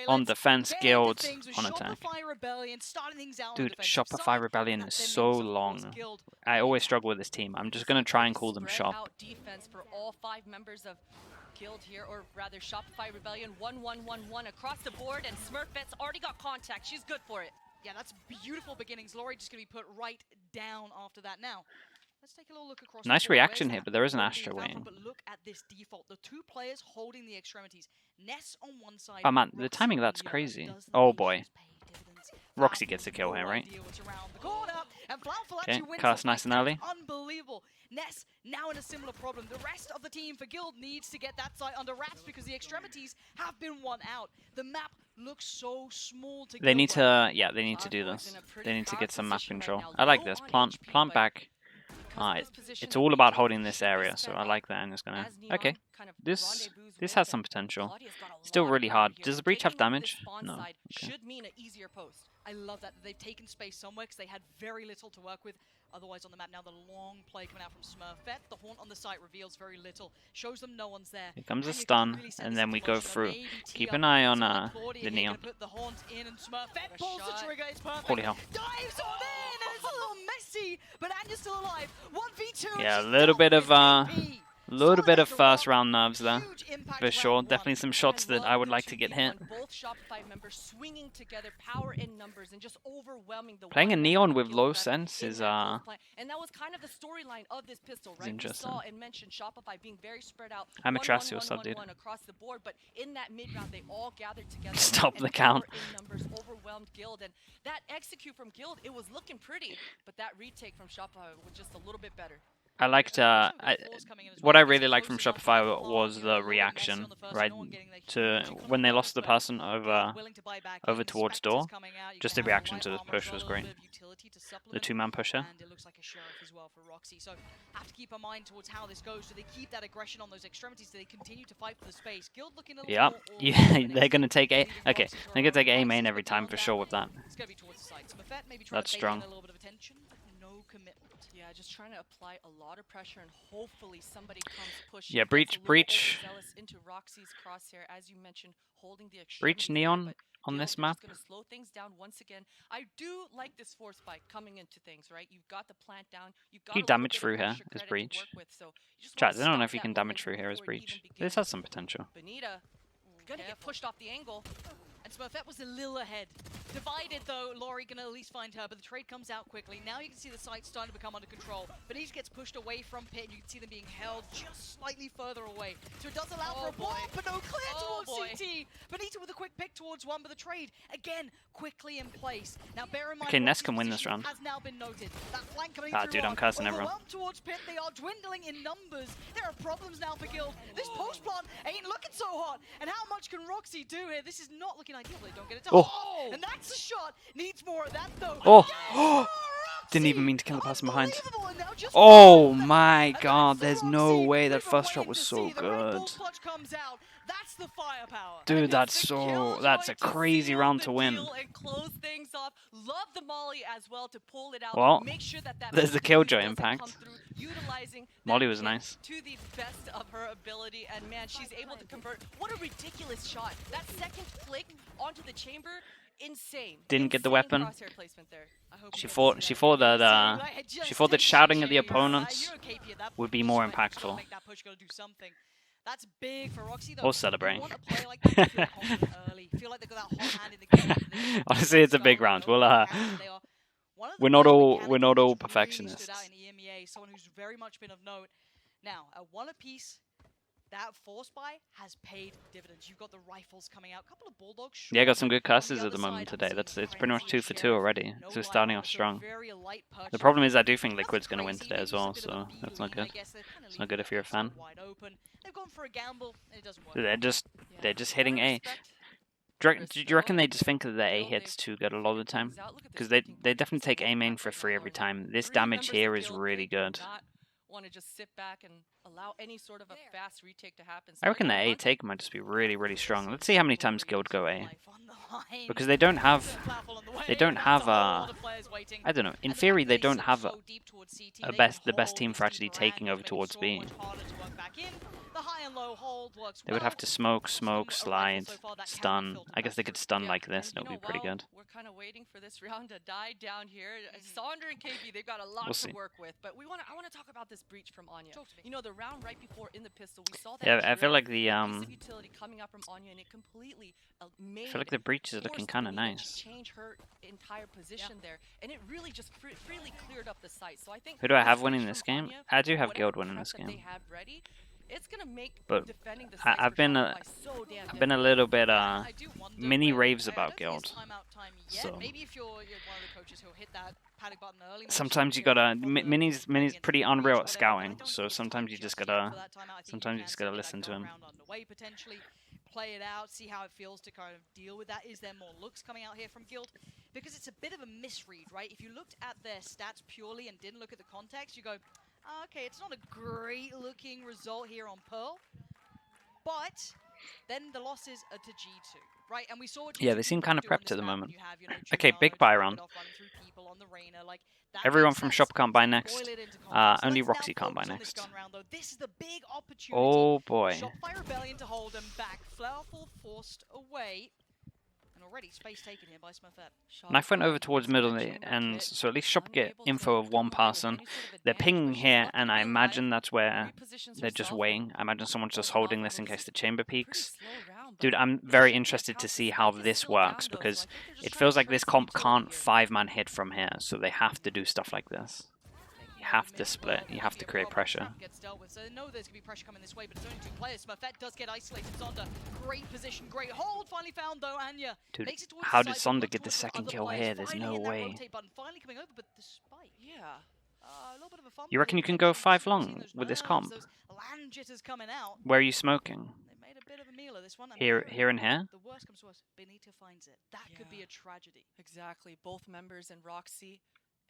on defense, Guild on attack. Dude, Shopify Rebellion is so long. I always struggle with this team. I'm just gonna try and call them Shop. Defense for all 5 members of Guild here, or rather Shopify Rebellion. 1-1-1-1 across the board, and Smurfette's already got contact. She's good for it. Yeah, that's beautiful beginnings. Laurie just gonna be put right down after that. Now, let's take a little look across. Nice reaction here, but there is an Astra waiting. But look at this default. The 2 players holding the extremities. Ness on one side. Oh man, the timing of that's crazy. Oh boy. Roxy gets a kill here, right? Okay, cast nice and early. Unbelievable. Ness now in a similar problem. The rest of the team for Guild needs to get that side under wraps because the extremities have been won out. The map looks so small to They need to, yeah, they need to do this. They need to get some map control. I like this. Plant back. It's all about holding this area, so I like that. And it's gonna. Okay, this has some potential. Still really hard. Does the breach have damage? No. Okay. Should mean an easier post. I love that they've taken space somewhere because they had very little to work with. Otherwise on the map now, the long play coming out from Smurfette. The haunt on the site reveals very little. Shows them no one's there. Here comes a stun, and then we go through. Keep an eye on the Neon. Holy hell. Dives on in, and it's a little messy, but Anya's still alive. 1v2. Yeah, a little bit of first round nerves there, for sure. Definitely some shots that I would like to get hit. Playing a Neon with low sense is and that was kind of the storyline of this pistol, right? interesting. We saw and mentioned Shopify being very spread out. I'm a trust yourself, dude. Across the board, but in that mid round they all gathered together. Stop the count. Numbers overwhelmed Guild, and that execute from Guild, it was looking pretty, but that retake from Shopify was just a little bit better. I liked, what I really liked from Shopify was the reaction, right, to when they lost the person over towards door. Just the reaction to the push was great. The 2-man push here. And it looks like a sheriff as well for Roxy. So have to keep a mind towards how this goes. Do they keep that aggression on those extremities? Do they continue to fight for the space? Guild looking a little yeah, they're gonna take A. Okay, they're gonna take A main every time for sure with that. That's strong. Commitment. Yeah, just trying to apply a lot of pressure and hopefully somebody comes pushing. Yeah, breach. Into Roxy's crosshair, as you mentioned, holding the breach Neon on this map. Going to slow things down once again. I do like this force spike coming into things, right? You've got the plant down. You've got damage through here as breach. Chat, I don't know if you can damage through here as breach. This has some potential. Benita gonna get pushed off the angle. And Smurfette was a little ahead. Divided though, Laurie can at least find her, but the trade comes out quickly. Now you can see the site starting to become under control. Benita gets pushed away from Pit, and you can see them being held just slightly further away. So it does allow for a block, but no clear towards CT. Benita with a quick pick towards one, but the trade, again, quickly in place. Now bear in mind, okay, Ness can win this round. Has now been noted. That flank coming through dude, I'm cursing everyone. Towards Pit, they are dwindling in numbers. There are problems now for Guild. This post plant ain't looking so hot. And how much can Roxy do here? This is not looking ideal. They don't get it done. Oh! And that's a shot. Needs more of that though. Oh! Yes! Didn't even mean to kill the person behind. Oh my god, there's no way that first shot was so good. That's the firepower. Dude, that's a crazy round to win. Love the Molly as well to pull it out. Well, make sure that there's the Killjoy impact. Molly was nice. To the best of her ability, and man, she's able to convert. What a ridiculous shot. That second flick onto the chamber, insane. Didn't get the weapon. She thought that shouting at the opponents would be more impactful. That's big for Roxy though. Or celebrating. Honestly, it's a big round. We're not all perfectionists. Someone who's very much been of note. Now, at 1 apiece, that force buy has paid dividends. You've got the rifles coming out, a couple of bulldogs. Yeah, I got some good curses at the moment today. It's pretty much 2 for 2 already. So we're starting off strong. The problem is I do think Liquid's going to win today as well, so that's not good. It's not good if you're a fan. They've gone for a gamble, and it doesn't work. They're just hitting A. Do you reckon they just think that their A hits too good a lot of the time? Because they definitely take A main for free every time. This damage here is really good. Want to just sit back and allow any sort of a fast retake to happen. I reckon the A take might just be really, really strong. Let's see how many times Guild go A. Because they don't have I don't know, in theory they don't have the best team for actually taking over towards B. The high and low hold works They would well. have to smoke, Some slide, so far that can be stun. filtered I guess they back could through. stun Yeah, like this, and and it would be pretty while good. we're kind of waiting for this round to die down here, Sonder and KB, they've got a lot We'll to see. work with. But I want to talk about this breach from Anya. Talk to me. You know, the round right before in the pistol, we saw that. Yeah, I feel drill, like the piece of utility coming up from Anya, and it completely made. I feel like the breach is looking kind of nice. Change her entire position there, and it really just freely cleared up the site. So I think. Who do I this have breach winning this from game? Anya, I do have whatever Guild winning prep this that game. They have ready, it's gonna make But defending the I've been I've been a little bit mini raves about Guild. So Maybe if you're one of the coaches who'll hit that panic button early. sometimes you gotta Mini's pretty unreal at scouting. So sometimes you just gotta listen to him. Potentially play it out, see how it feels to kind of deal with that. Is there more looks coming out here from Guild? Because it's a bit of a misread, right? If you looked at their stats purely and didn't look at the context, you go, oh, okay, it's not a great looking result here on Pearl. But then the losses are to G2, right? And we saw G2 Yeah, they seem kind of do on prepped this at the map. moment. You have, you know, Okay, Giuliano big buy to round. round. Like, that Everyone makes from sense. shop can't buy Boil next. it into context. Only Let's now Roxy can't buy focus on this next. gun round, though. This is the big opportunity. Oh boy. Shopify Rebellion to hold them back. Flowerful forced away. And already space taken here by Smurfette. Knife went over towards middle, and so at least Shop get info of one person. They're pinging here, and I imagine that's where they're just weighing. I imagine someone's just holding this in case the chamber peaks. Dude, I'm very interested to see how this works, because it feels like this comp can't 5-man hit from here, so they have to do stuff like this. You have to split, you have to create pressure. So they know there's going to be pressure coming this way, but it's only 2 players. Smurfette does get isolated. Sonder, great position, great hold. Finally found, though, Anya. Dude, Makes it towards how the did side, but Sonder not get the towards second other kill players. here? There's Finally no hit that way. rotate button, finally coming over, but the spike. Yeah. A little bit of a fumble You reckon you here, can but go they've 5 seen long those with this nerves, comp? those land jitters coming out. Where are you smoking? They made a bit of a meal of this one. And Here and here? The worst comes to worst. Benito finds it. That could be a tragedy. Exactly. Both members and Roxy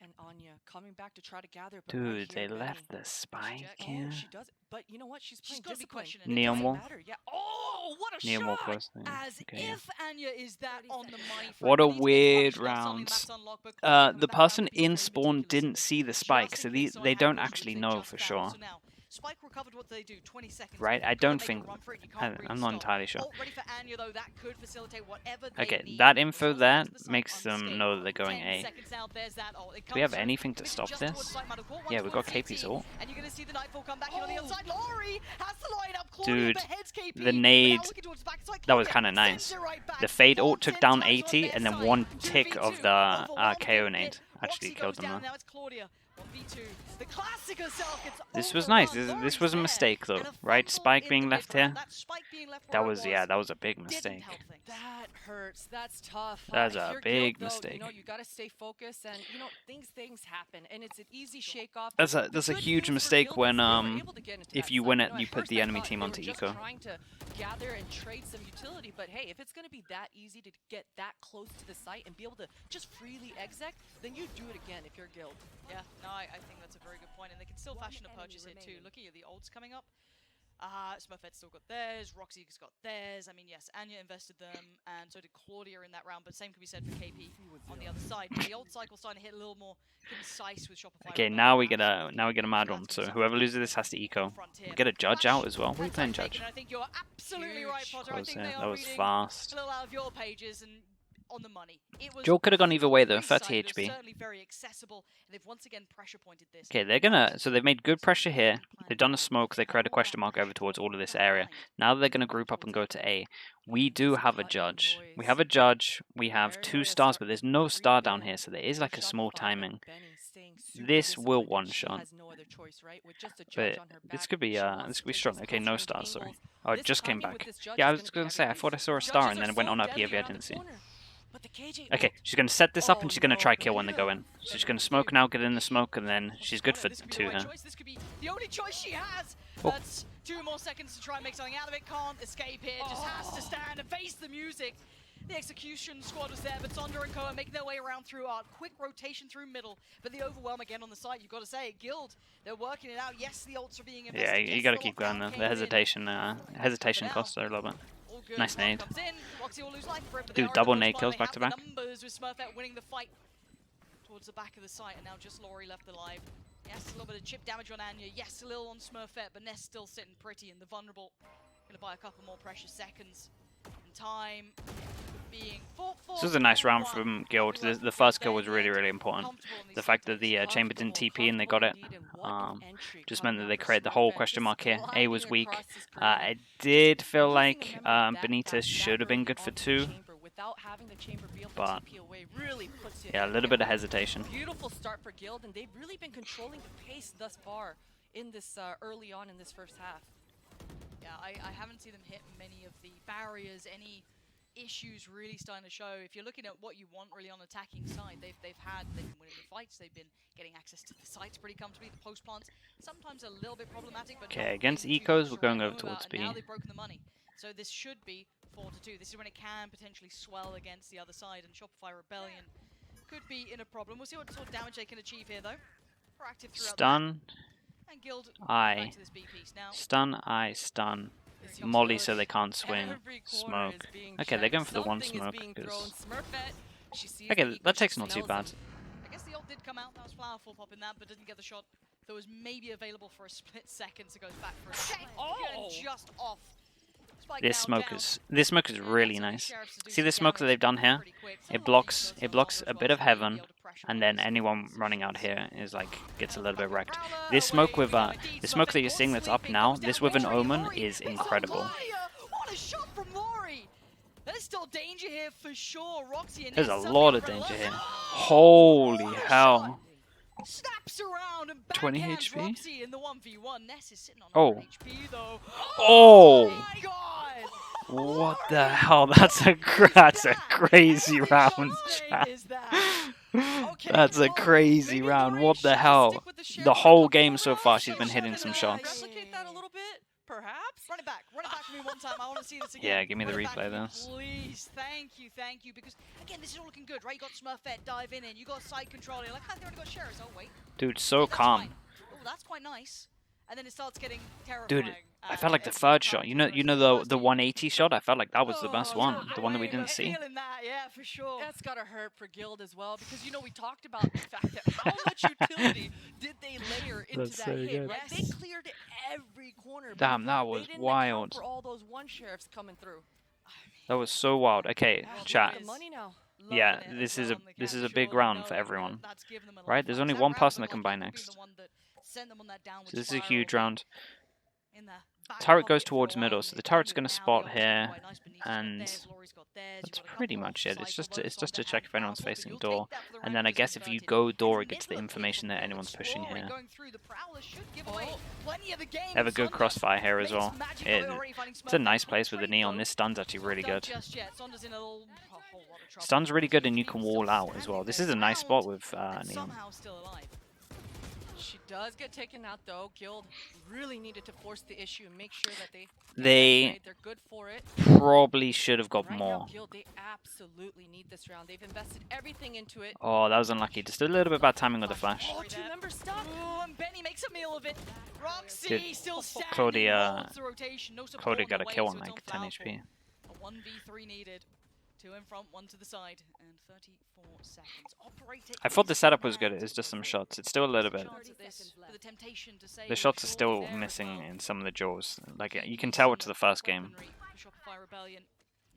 and Anya coming back to try to gather. But Dude, right they here, left Benny. the spike Oh, here. she does. But you know what? She's playing got the discipline. question. Neon wall. Yeah. Oh, what a Neon wall shot! close. As Okay, yeah. if Anya is that on the money. What a Benito gets weird punished there, suddenly round. Matt's unlocked, but Claudia coming The back person around to be in very spawn meticulous. didn't see the Just spike, in so case someone they had don't vision, actually which they know just for found. sure. So now, Spike recovered, what do they do? 20 seconds. Right? They I couldn't don't make a think. run for it, you can't really I'm not stop. entirely sure. Ult ready for Anya, though. That could facilitate whatever they Okay, need. that info Resources there to the site makes them unscathed. know that they're going 10 A. seconds now, there's that ult. It Do we have comes through. anything to It's stop just towards this? site, Matterport, Yeah, one we got towards KP's CT, ult. and you're going to see the Nightfall come back here on the other side. Laurie has the lineup. Claudia Dude, beheads KP. the But now nade, looking towards the backside, that was Claudia kind of nice. sends it right back. The Fade ult Ult took 10 down times on 80, their and then side. one tick of 2v2. the Overwhelmed KO in nade mid. actually Roxy killed goes them. down, Though. now it's Claudia. 1v2. The classic herself gets This was nice. overrun. This Laurie's was a there, mistake, though, and a right? fumble Spike in being the left mid-round. here. That spike being left That where it was, yeah, that was a big didn't mistake. help things. That hurts. That's tough. That's If a you're big Guild, though, mistake. You know, you gotta stay focused, and you know things happen, and it's an easy shake off. That's The a good huge news for mistake Guild when is they were able to get into if that you site. win You it, know, you at put first the I enemy thought team they onto were just eco. trying to gather and trade some utility, but hey, if it's gonna be that easy to get that close to the site and be able to just freely exec, then you do it again if you're Guild. Yeah, no, I think that's a very good point, and they can still fashion a purchase here too. Looking at the ults coming up, Smurfette's still got theirs, Roxy's got theirs. I mean, yes, Anya invested them, and so did Claudia in that round, but same can be said for KP on the other side. But the ult cycle's starting to hit a little more concise with Shopify. Okay, now we get a mad one. So whoever loses this has to eco. We get a judge out as well. We're playing judge. I think you're absolutely right, Potter. I think they That are was reading fast. a little out of your pages and on the money. It was Joel could have gone either way though. three-sided, 30 it was HP. certainly very accessible, and they've once again pressure pointed this. Okay, they're gonna. So they've made good pressure here. They've done a smoke. They created a question mark over towards all of this area. Now they're gonna group up and go to A. We do have a judge. We have a judge. We have 2 stars, but there's no star down here, so there is like a small timing. This will one shot. But this could be strong. Okay, no stars. Sorry. Oh, it just came back. Yeah, I was gonna say I thought I saw a star and then it went on up here, but I didn't see. Okay, she's gonna set this up and she's gonna try kill when they go in. So she's gonna smoke now, get in the smoke, and then she's good for 2 here. This could be the only choice she has. Oh. That's 2 more seconds to try and make something out of it. Can't escape here. Just has to stand and face the music. The execution squad was there, but Sonder and Co are making their way around through our quick rotation through middle. But the overwhelm again on the side, you've got to say it. Guild, they're working it out. Yes, the ults are being invested. Yeah, you yes, gotta the keep lockdown going. The came in. hesitation costs her a little bit. All good. Nice nade. Comes in. Roxy will lose life for it, but Dude, they are double in the nade spot. kills They back have to the back. numbers with Smurfette winning the fight towards the back of the site, and now just Laurie left alive. Yes, a little bit of chip damage on Anya. Yes, a little on Smurfette, but Ness still sitting pretty in the vulnerable. Gonna buy a couple more precious seconds. And time being fought for. This was a nice round from Guild. The first kill was really important. The fact that the Chamber didn't TP and they got it just meant that they created the whole question mark here. A was weak. I did feel like Benitez should have been good for 2. But yeah, a little bit of hesitation. Beautiful start for Guild, and they've really been controlling the pace thus far in this early on in this first half. Yeah, I haven't seen them hit many of the barriers, any issues really starting to show. If you're looking at what you want really on the attacking side, they've been winning the fights, they've been getting access to the sites pretty comfortably. The post plants sometimes a little bit problematic, but okay, against Ecos we're going over towards B. Now they've broken the money, so this should be 4-2. This is when it can potentially swell against the other side, and Shopify Rebellion could be in a problem. We'll see what sort of damage they can achieve here, though. Proactive throughout stun. And Guild I back to this B piece now. stun. I stun. Molly so they can't swing. Smoke. Okay, they're going for the 1 smoke because. Okay, that takes not too bad. I guess the ult did come out. That was Flowerful popping that, but didn't get the shot that was maybe available for a split second. So goes back for a shot. Oh, just off. This smoke is really nice. See the smoke that they've done here? It blocks a bit of heaven, and then anyone running out here is like gets a little bit wrecked. This smoke with the smoke that you're seeing that's up now, this with an omen is incredible. What a shot from Lori! There's still danger here for sure. Roxy and There's a lot of danger here. Holy hell! Snaps around and 20 backhands HP. Roxy in the 1v1. Ness is sitting on Oh. HP though. Oh! My God! What the hell? That's a crazy round, chat. That's a crazy round. What the hell? The whole game so far, she's been hitting some shots. Replicate that a little bit, perhaps. Run it back for me one time. I want to see this again. Yeah, give me the Run it back replay for me, there. please. Thank you. Because again, this is all looking good, right? You got Smurfette diving in. You got side control. You're like, they already got Sheriff. Oh wait. Dude, so That's calm. fine. Oh, that's quite nice. And then it starts getting terrifying. Dude, I felt like the third shot. You know the 180 shot. I felt like that was the best one, the one that we didn't see. Feeling that, yeah, for sure. That's gotta hurt for Guild as well, because we talked about the fact that how much utility did they layer into That's that so hit, good. right? They cleared every corner. but Damn, that they was didn't wild. account for all those one sheriffs coming through. That was so wild. Okay, chat. The money now. Yeah, this is a big round for everyone. Right? There's only one person that can buy next. So this is a huge round. Turret goes towards middle, so the turret's going to spot here, and that's pretty much it. It's just to check if anyone's facing door, and then I guess if you go door, it gets the information that anyone's pushing here. Have a good crossfire here as well. It's a nice place with the neon. This stun's actually really good. Stun's really good, and you can wall out as well. This is a nice spot with neon. She does get taken out though. Guild really needed to force the issue and make sure that they're good for it. Probably should have got Right more. now, Guild, they absolutely need this round. They've invested everything into it. Oh, that was unlucky. Just a little bit bad timing with the flash. Oh, 2 members stuck. Ooh, and Benny makes a meal of it. Roxy Dude, still standing. Claudia Claudia got a kill on like 10 HP. A 1v3 needed. 2 in front, 1 to the side, and 34 seconds. Operator I thought the setup was good. It's just some shots. It's still a little bit. The shots are still missing in some of the jaws. Like you can tell it's the first game. Shopify Rebellion,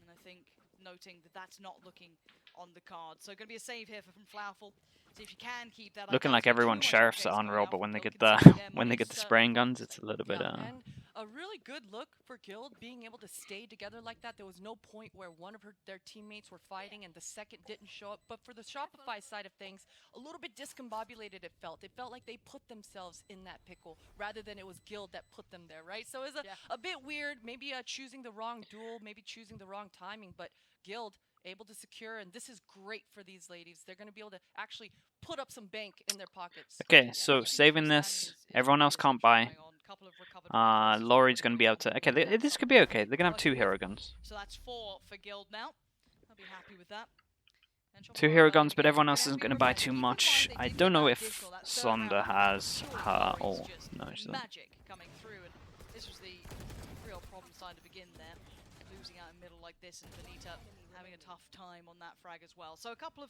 and I think noting that that's not looking on the card. So going to be a save here from Flowerful. So if you can keep that. Looking like everyone's sheriffs are unreal, but when they get the spraying guns, it's a little bit. And a really good look for Guild being able to stay together like that. There was no point where one of their teammates were fighting and the second didn't show up. But for the Shopify side of things, a little bit discombobulated it felt. It felt like they put themselves in that pickle rather than it was Guild that put them there, right? So it was a bit weird, maybe choosing the wrong duel, maybe choosing the wrong timing, but Guild able to secure, and this is great for these ladies. They're going to be able to actually put up some bank in their pockets. Okay, so saving this, everyone else can't buy. Laurie's going to be able to. Okay, this could be okay. They're going to have 2 hero guns. So that's 4 for Guild now. I'll be happy with that. 2 hero guns, but everyone else isn't going to buy too much. I don't know if Sonda has her. Oh no, she doesn't. Magic coming through, and this was the real problem starting to begin there. Losing out in middle like this, and Benita having a tough time on that frag as well. So a couple of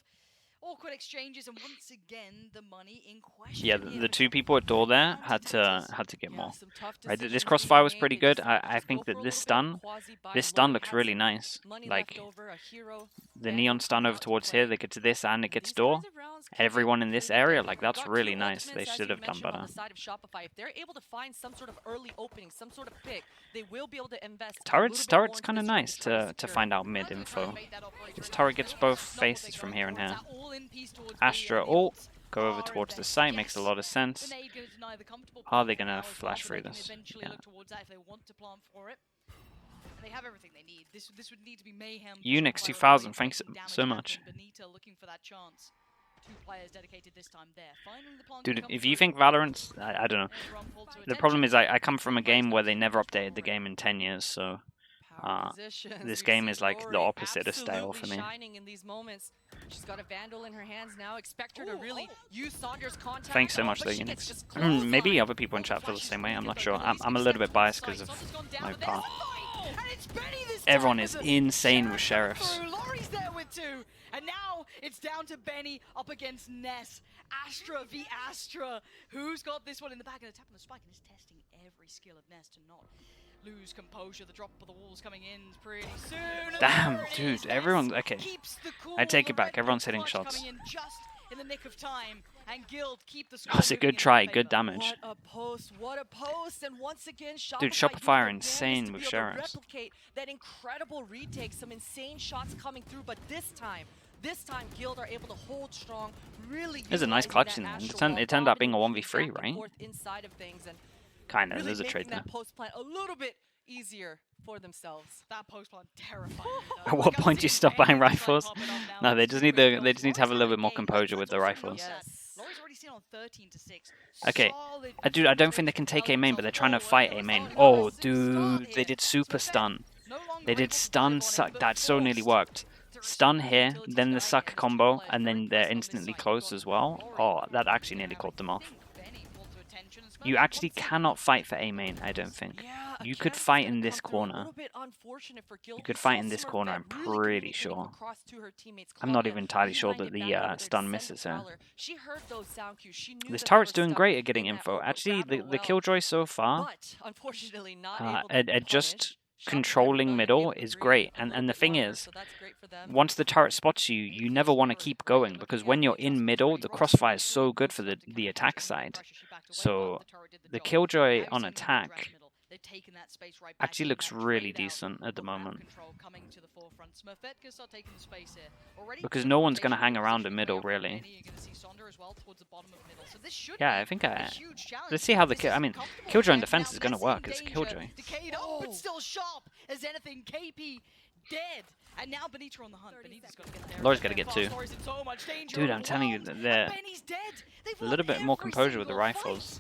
Awkward exchanges, and once again, the money in question. Yeah, here the for two people at door there had to get more. Some tough Right, this decisions crossfire being was made. pretty They good. just I go think for that a this little bit of stun quasi-buy this low. stun They looks had really some nice. money Like left over, a hero. the Then neon stun over out to towards play. here, they get to this and it gets These door. kinds of rounds can get Everyone in this pretty area, good. like We've that's got really two nice. They ultimates, as should you have done mentioned, on better. the side of Shopify. If they're able to find some sort of early opening, some sort of pick, they will be able to invest a little bit more Turret's into kind of this run nice try to secure it. find out mid info. This turret gets both faces from here and here. Astra ult, go over towards the site, makes a lot of sense. Are they gonna flash through this? Yeah. They have everything they need. This would need to be mayhem. Unix 2000, thanks so much. Benita looking for that chance. Two players dedicated this time there. Finally, the plant Dude, comes if you through. think Valorant's, I don't know. Everyone fall to The attention. problem is I come from a game where they never updated the game in 10 years, so Power positions. this We game see is like the Lori opposite of stale for absolutely me. shining in these moments. She's got a Vandal in her hands now. Expect her to really use Saunders' contact. Thanks so much, but though, she gets Unix. just clotheslined. Maybe other people in chat feel the same way, I'm not sure. I'm a little bit biased because of my path. And it's Benny this Everyone time is with a insane with sheriff sheriffs. through. Laurie's there with two. And now it's down to Benny up against Ness. Astra v Astra. Who's got this one in the back? And the tap on the spike and is testing every skill of Ness to not lose composure. The drop of the walls coming in pretty soon. And Damn, there it dude, is. everyone's Ness okay. keeps the cool. I take it The back. red Everyone's hitting clutch shots. coming in just in the nick of time. And Guild keep the score That's a moving good in try, their good favor. damage. What a post, what a post. And once again, Shopify Dude, used Shopify their are damnedest insane to with be able to sheriffs. replicate that incredible retake, some insane shots coming through, but this time Guild are able to hold strong, really. There's a nice utilizing clutch that in the end. Astra It turned out being a dominantly 1v3, back and right? forth inside of things, and Kinda, really there's a making trade there. that post plan a little bit easier for themselves. That post plan terrifying. At what point do you stop buying rifles? No, they just need to have a little bit more composure with the rifles. Yes. Laurie's already seen on 13-6. Okay, Solid dude, I don't think they can take A main, but they're trying to fight A main. Oh, dude, they did super stun. no longer They did able to stun live on it, suck. but That so nearly forced worked. to Stun respond here, to then the Tilted suck Giant. combo, Very and then impressive they're on this instantly side. closed You've as got well. Lori Oh, that and actually nearly caught them off. I think Benny pulled to attention as You well. actually cannot fight for A main, I don't think. Yeah, a You could cancel fight gonna in this come through. A corner. little bit unfortunate for Guild. You could We fight saw in this Smurfette corner, I'm really pretty communicating sure. across to her teammates. I'm not Claudia, even entirely sure behind that it, the back over there, stun sent misses the her. prowler. She heard those sound cues. She knew This that they turret's were doing stuck great at getting in that info. open Actually, grapple the well, killjoy so far, but unfortunately not able to at punish. just Shopify controlling gonna middle give the is green great. a little And the bit thing longer, is, so that's great for them. once the turret spots you, you never want to keep going, because when you're in middle, the crossfire is so good for the attack side. So the killjoy on attack actually looks really decent at the moment, because no one's going to hang around in middle, really. Yeah, I think let's see how the I mean, killjoy in defense is going to work. It's killjoy. But still sharp as anything. KP dead. And now Benita on the hunt. Benita's got to get there. Laura's got to get two. Laura's in so much danger Dude, I'm telling you, overwhelmed. they're Benny's dead. They've a little won bit more every composure with the single rifles.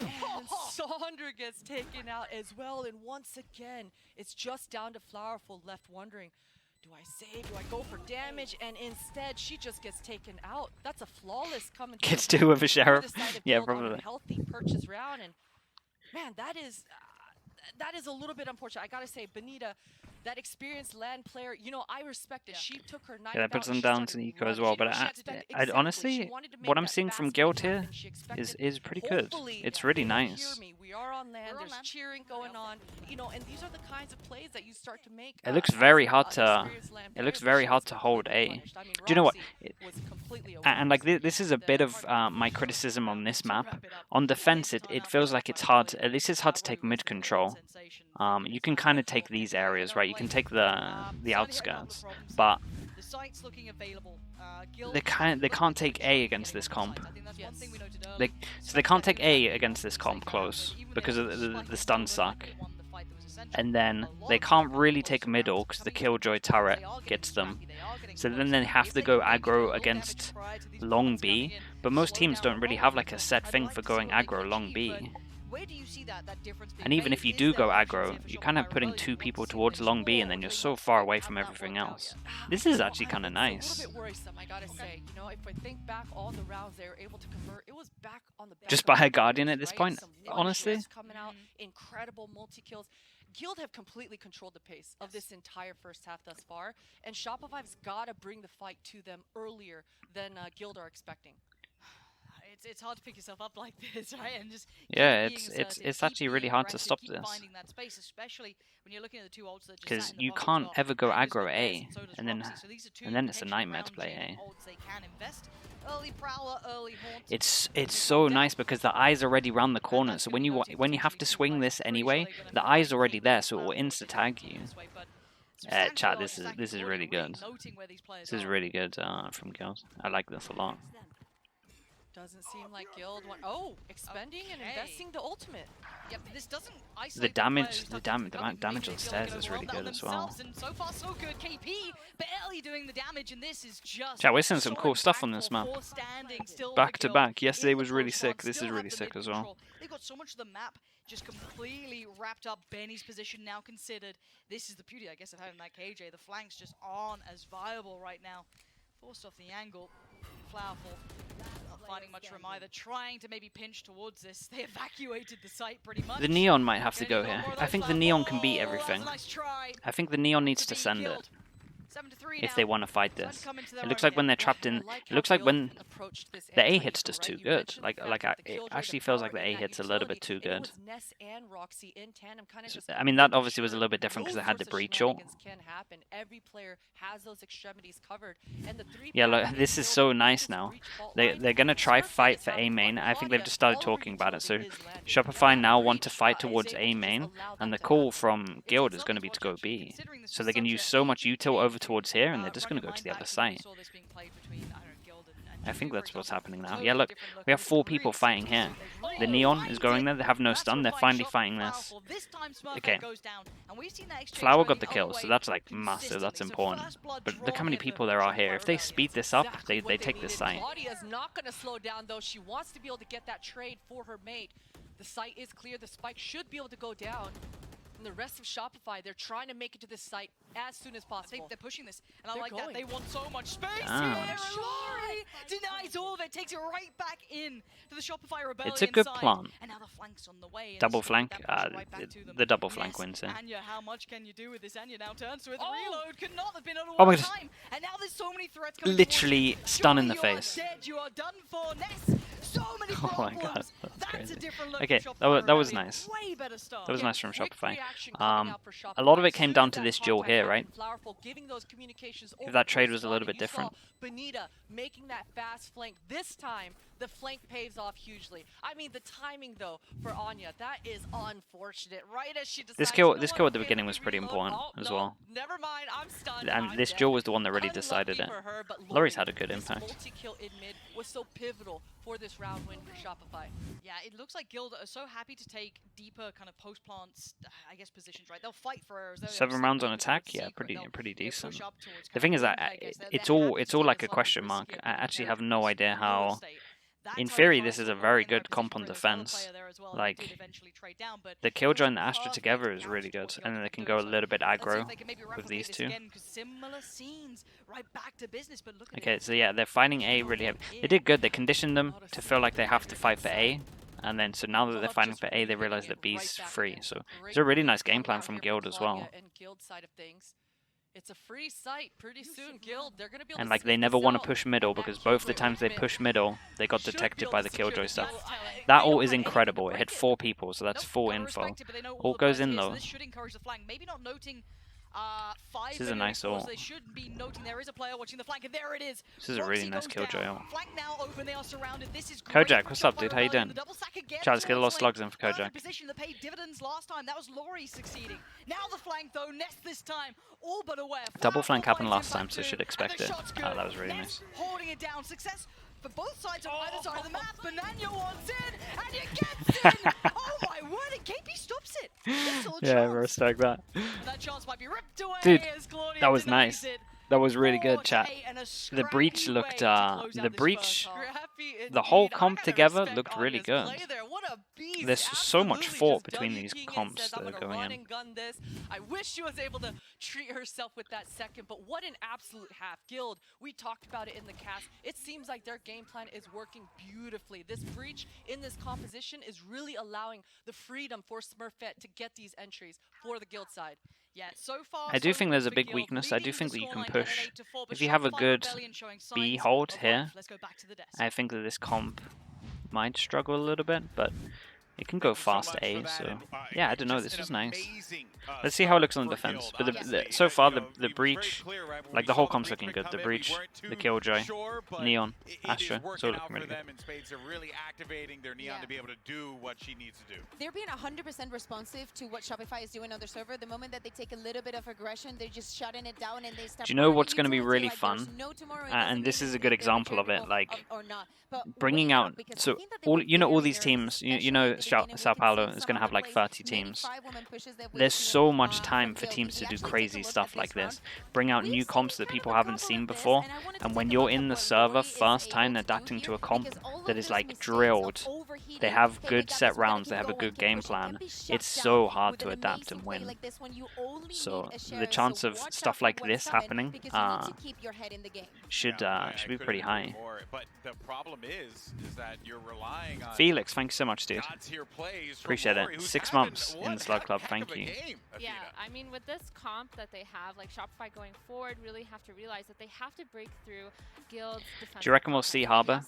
And Saundra gets taken out as well, and once again, it's just down to Flowerful left wondering, do I save, do I go for damage? And instead, she just gets taken out. That's a flawless coming through Gets two with a for sheriff. the side of Yeah, Guild on a probably. healthy purchase round, and man, that is a little bit unfortunate. I gotta say, Benita, that experienced land player, you know, I respect it. She took her knife Yeah, that puts out, them she down started to Nico running. as well. But She expected- exactly, honestly, she wanted to make what I'm that seeing from fast Guild break here happen. She expected, is pretty good. hopefully, It's really they nice. hear me. We are on land. We're on There's land. cheering going on. You know, and these are the kinds of plays that you start to make. It looks as very a hard to. experienced land It looks player, but very she hard was to hold completely A. punished. I mean, Do you know what? Roxy was completely And like overused. this is a bit of my criticism on this map. On defense, it feels like it's hard. At least it's hard to take mid control. You can kind of take these areas, right? You can take the outskirts, but The site's looking available. they can't take A against this comp. So they can't take A against this comp close because of the stun suck. And then they can't really take middle because the killjoy turret gets them. So then they have to go aggro against long B. But most teams don't really have like a set thing for going aggro long B. Where do you see that difference being And even made? if you Is do there go options aggro, here for you're kind of Shopify? putting Well, two you people want to towards see long B, more, and then you're they so don't far quite away have from that everything worked out else. yet. This is You know, actually kind of it's a nice. little bit worrisome, I gotta say. You know, if I think back all the rounds they were able to convert, it was back on the back Just of buy the a Guardian numbers, at this right? point, Some one honestly. shots coming out, incredible multi kills. Guild have completely controlled the pace of this entire first half thus far, and Shopify's got to bring the fight to them earlier than Guild are expecting. It's hard to pick yourself up like this, right? And just Yeah, keep being it's assertive, actually keep really being hard to aggressive, stop keep this. finding that space, especially when you're looking at the two ults that just Because sat in the you box as can't well. ever go Anger's aggro got A, theirs, and so does and then Roxy. So these are two it's a potential nightmare to round play changing A. ults they can invest. Early Prowler, early Haunt. It's so nice because the eye's already round the corner. So when you have to swing this anyway, the eye's already there, so it will insta tag you. Chat, this is really good. This is really good from Guild. I like this a lot. Doesn't seem like Guild want. Oh, expending and investing the ultimate. Yep, this doesn't The damage on stairs is really good as well. And so far, so good. KP barely doing the damage, and this is just. Chat, we're seeing some cool stuff on this map. Back to back. Yesterday was really sick. This is really sick as well. They've got so much of the map just completely wrapped up. Benny's position now considered. This is the beauty, I guess, of having that KJ. The flanks just aren't as viable right now. Forced off the angle. Flowerful. Not finding much room either. Trying to maybe pinch towards this. They evacuated the site pretty much. The Neon might have to go here. I think the Neon can beat everything. I think the Neon needs to send it. If they want to fight this, it looks like when they're trapped in. It looks like when the A hit's just too good. It actually feels like the A hit's a little bit too good. So, I mean, that obviously was a little bit different because they had the breach ult. Yeah, look, this is so nice now. They're gonna try fight for A main. I think they've just started talking about it. So Shopify now want to fight towards A main, and the call from Guild is going to be to go B. So they can use so much util over towards here, and they're just going to go to the other site. I think that's what's happening now. Yeah, look, we have 4 people fighting here. The Neon is going there. They have no stun. They're finally fighting this. Okay. Flower got the kill, so that's like massive. That's important. But look how many people there are here. If they speed this up, they take this site. Claudia's not going to slow down, though. She wants to be able to get that trade for her mate. The site is clear. The spike should be able to go down. And the rest of Shopify, they're trying to make it to this site as soon as possible. They're pushing this, and I like that. They want so much space here. Ah. Denies all of it, takes it right back in to the Shopify Rebellion. It's a good side. plan. And now the flank's on the way. Double flank. The double flank wins here. Anya, how much can you do with this? Anya now turns to it. The reload could not have been on Oh my one God. time. And now there's so many threats coming Literally stun in the Surely face. You are dead. You are done for. Ness. So many Oh my problems. God, that's That's crazy. a different look Okay, from Shopify that was Rebellion. nice. Way better start. That was nice from Quick Shopify. reaction coming out for A lot of Shopify. it came As down soon to as this that duel contact here, happened, right? Flowerful giving those communications over that to trade the was a little squad, bit and you saw different. Benita making that fast flank. This time, the flank pays off hugely. I mean, the timing, though, for Anya, that is unfortunate. Right as she decides, This you know kill what, at the okay, beginning let was me pretty reload. important Oh, as no, well. Never mind, I'm stunned. And I'm this dead. duel was the one that really Unlucky decided it. for her, but Lori's Lori, had a good this impact. multi-kill in mid was so pivotal for this round win for Shopify. Yeah, it looks like Guild are so happy to take deeper kind of post-plants, I guess, positions, right? They'll fight for errors. 7 rounds on attack, yeah, pretty decent. The thing is that it's all like a question mark. I actually have no idea how. In theory, this is a very good comp on defense. Like, the Killjoy and the Astra together is really good, and then they can go a little bit aggro with these two. Okay, so yeah, they're fighting A really heavy. They did good. They conditioned them to feel like they have to fight for A, and then so now that they're fighting for A, they realize that B's free. So it's a really nice game plan from Guild as well. It's a free site pretty soon, Guild. They're gonna be able And to like they sneak never this want out. to push middle because both the times they push middle, they got Should detected be by able the to secure Killjoy this stuff. last time. That They don't ult is have anything incredible. to It hit break 4 people, so that's full info. Ult goes in though. This should encourage the flank. Maybe not noting 5 This is a nice ult. They should be noting there is a player watching the flank, and there it is. This is a really nice Killjoy ult. Flank now open, they are surrounded. This is great Kojak, from what's up, Shopify dude? How you Rebellion. doing? The double stack again Chat, let's get a lot of towards slugs lane. in for Kojak. Position that paid dividends last time. That was Lori succeeding. Now the flank though, Nest this time, all but aware. Double flank happened Finds last time, impact so too, should and expect the it. shot's Oh, good. that was really Nest nice. holding it down. Success for both sides on either side of the map. Banana wants in, and you gets in. Oh my word! And KP stops it. There's still a Yeah, chance. respect that. And that chance might be ripped away. Dude, as Claudia that was denies nice. it. That was really good, 4K chat. and a The breach scrappy looked, way to close out the this breach, first half. Scrappy the whole indeed. I comp gotta together respect looked really Anya's good. play there. What a beast. There's so much Absolutely fought just between dug these in, comps says, that "I'm are gonna going run in. and gun this." I wish she was able to treat herself with that second, but what an absolute half. Guild, we talked about it in the cast. It seems like their game plan is working beautifully. This breach in this composition is really allowing the freedom for Smurfette to get these entries for the Guild side. Yeah, so far, I do so think good there's a for big Guild, weakness. I do leading think the that you can scoreline at an push. 8-4, but If you have a Shopify good Rebellion showing B signs hold of here, life. Let's go back to the desk. I think that this comp might struggle a little bit, but it can go fast A, so yeah, I don't know, this is nice. Let's see how it looks on the defense. But so far, the breach, like the whole comp's looking good. The breach, the Killjoy, Neon, Astra, it's all looking really good. They're really activating their Neon to be able to do what she needs to do. They're being 100% responsive to what Shopify is doing on their server. The moment that they take a little bit of aggression, they're just shutting it down and they start. Do you know what's going to be really fun? And this is a good example of it, like bringing out, so all these teams, you know Sao Paulo is going to have like 30 teams. There's so much time for teams to do crazy stuff like this. Bring out new comps that people haven't seen before, and when you're in the server first time adapting to a comp that is like drilled, they have good set rounds, they have a good game plan, it's so hard to adapt and win. So the chance of stuff like this happening should be pretty high. But the problem is that you're relying on Felix, thank you so much, dude. Appreciate it. 6 months in the Slug Club, thank you. Yeah, I mean, with this comp that they have, like Shopify going forward, really have to realize that they have to break through Guild's defense. Do you reckon we'll see Harbor?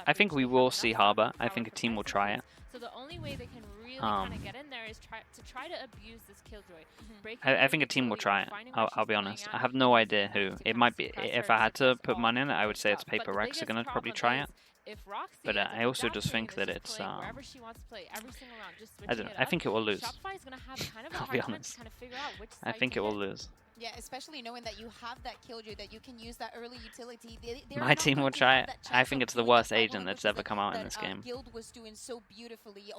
I think we will see Harbor. I think a team will try it. So the only way they can really kind of get in there is try to abuse this Killjoy. I think a team will try it. I'll be honest. I have no idea who. It might be. If I had to put money in it, I would say it's Paper Rex are gonna probably try it. But I also just think that it's. I don't know. I think it will lose. I'll be honest. I think it will lose. Yeah, especially knowing that you have that Killjoy, that you can use that early utility. My team will try it. I think it's the worst agent that's ever come out in this game. Guild was doing so beautifully.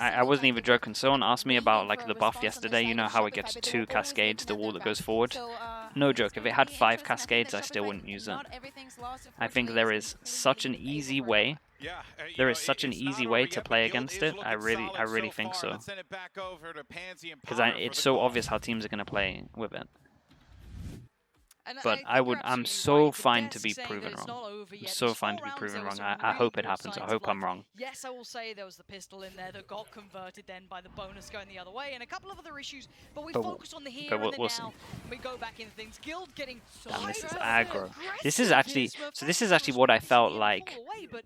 I wasn't even joking. Someone asked me about like the buff yesterday. You know how it gets 2 cascades, the wall that goes forward? No joke. If it had 5 cascades, I still wouldn't use it. I think there is such an easy way. There is such an easy way to play against it. I really think so. Because it's so obvious how teams are going to play with it. But I'm so fine to be proven wrong. I'm so fine to be proven wrong. I hope it happens. I hope I'm wrong. Yes, I will say there was the pistol in there that got converted then by the bonus going the other way, and a couple of other issues. But we focus on the here and the now. We go back into things. Guild getting damn, this is aggro. This is actually what I felt like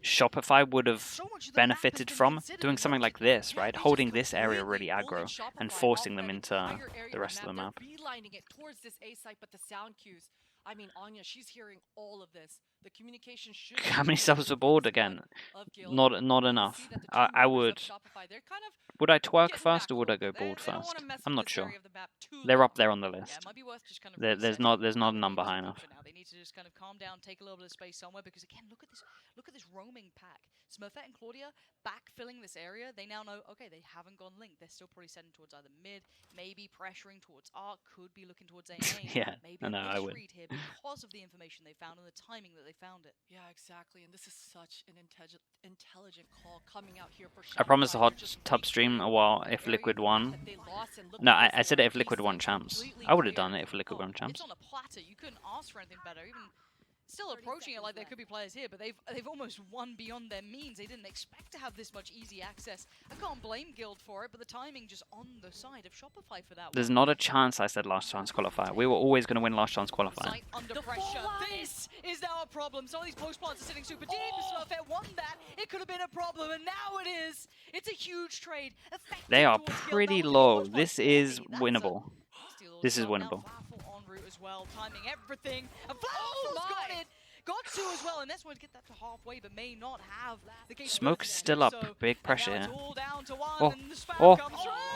Shopify would have benefited from, doing something like this, right? Holding this area really aggro and forcing them into the rest of the map. I mean, Anya, she's hearing all of this. The communication should. How many subs were bored again? Not enough. I would. Would I twerk first or would I go bald first? I'm not sure. They're up there on the list. There's not a number high enough. They need to just kind of calm down, take a little bit of space somewhere, because again, look at this roaming pack. Smurfette and Claudia backfilling this area. They now know, okay, they haven't gone link. They're still probably setting towards either mid, maybe pressuring towards Arc, could be looking towards A main. Yeah, maybe I know, I would. here because of the information they found and the timing that they found it. Yeah, exactly. And this is such an intelligent call coming out here for Shopify. I promised a hot tub stream a while if Liquid won. No, I said it if Liquid won champs. I would have done it if Liquid won champs. It's on a platter. You couldn't ask for anything better. Even still approaching it like there could be players here, but they've almost won beyond their means. They didn't expect to have this much easy access. I can't blame Guild for it, but the timing just on the side of Shopify for that. There's not a chance I said last chance qualifier. We were always going to win last chance qualifier. Sight under pressure. This is now a problem. Some of these post plants are sitting super deep. Smurfette won that. It could have been a problem, and now it is. It's a huge trade. They are pretty low. This is winnable. This is winnable. As well, timing everything. And got it. Got 2 as well, and that's one to get that to halfway, but may not have the Smoke's still up. So big pressure here. Oh,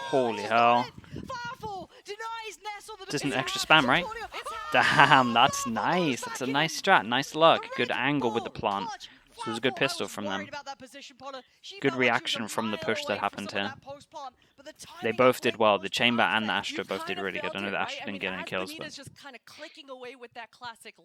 holy hell. Just an extra spam, right? Damn, that's nice. That's a nice strat. Nice luck. Good angle with the plant. So it was a good pistol from them. Good reaction from the push that happened here. They both did well. The Chamber and the Astra both did really good. I know the Astra didn't get any kills, but Benita's just kind of clicking away with that classic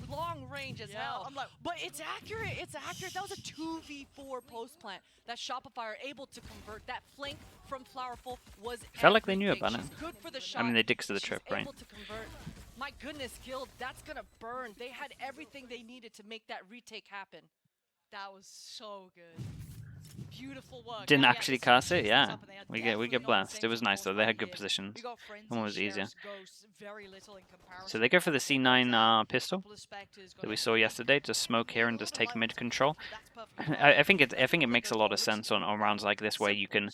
long range as hell. But it's accurate. It's accurate. That was a 2v4 post plant that Shopify are able to convert. That flank from Flowerful was felt like they knew everything. about it. She's good for the shot. I mean, they did to the She's trip, right? able to convert. My goodness, Guild, that's gonna burn. They had everything they needed to make that retake happen. That was so good. Beautiful work. Didn't Now, actually yes, cast it, systems yeah. up and they are We definitely get not blessed. the It same was for nice though. They had good here. positions. We got Frenzy, One was easier. Shares, Ghosts, very little in comparison. So they go for the C9 pistol Couple of Spectres, got that we a saw yesterday. Just smoke here and just take mid control. That's perfectly I fine. think it makes a lot of sense on rounds like this where you can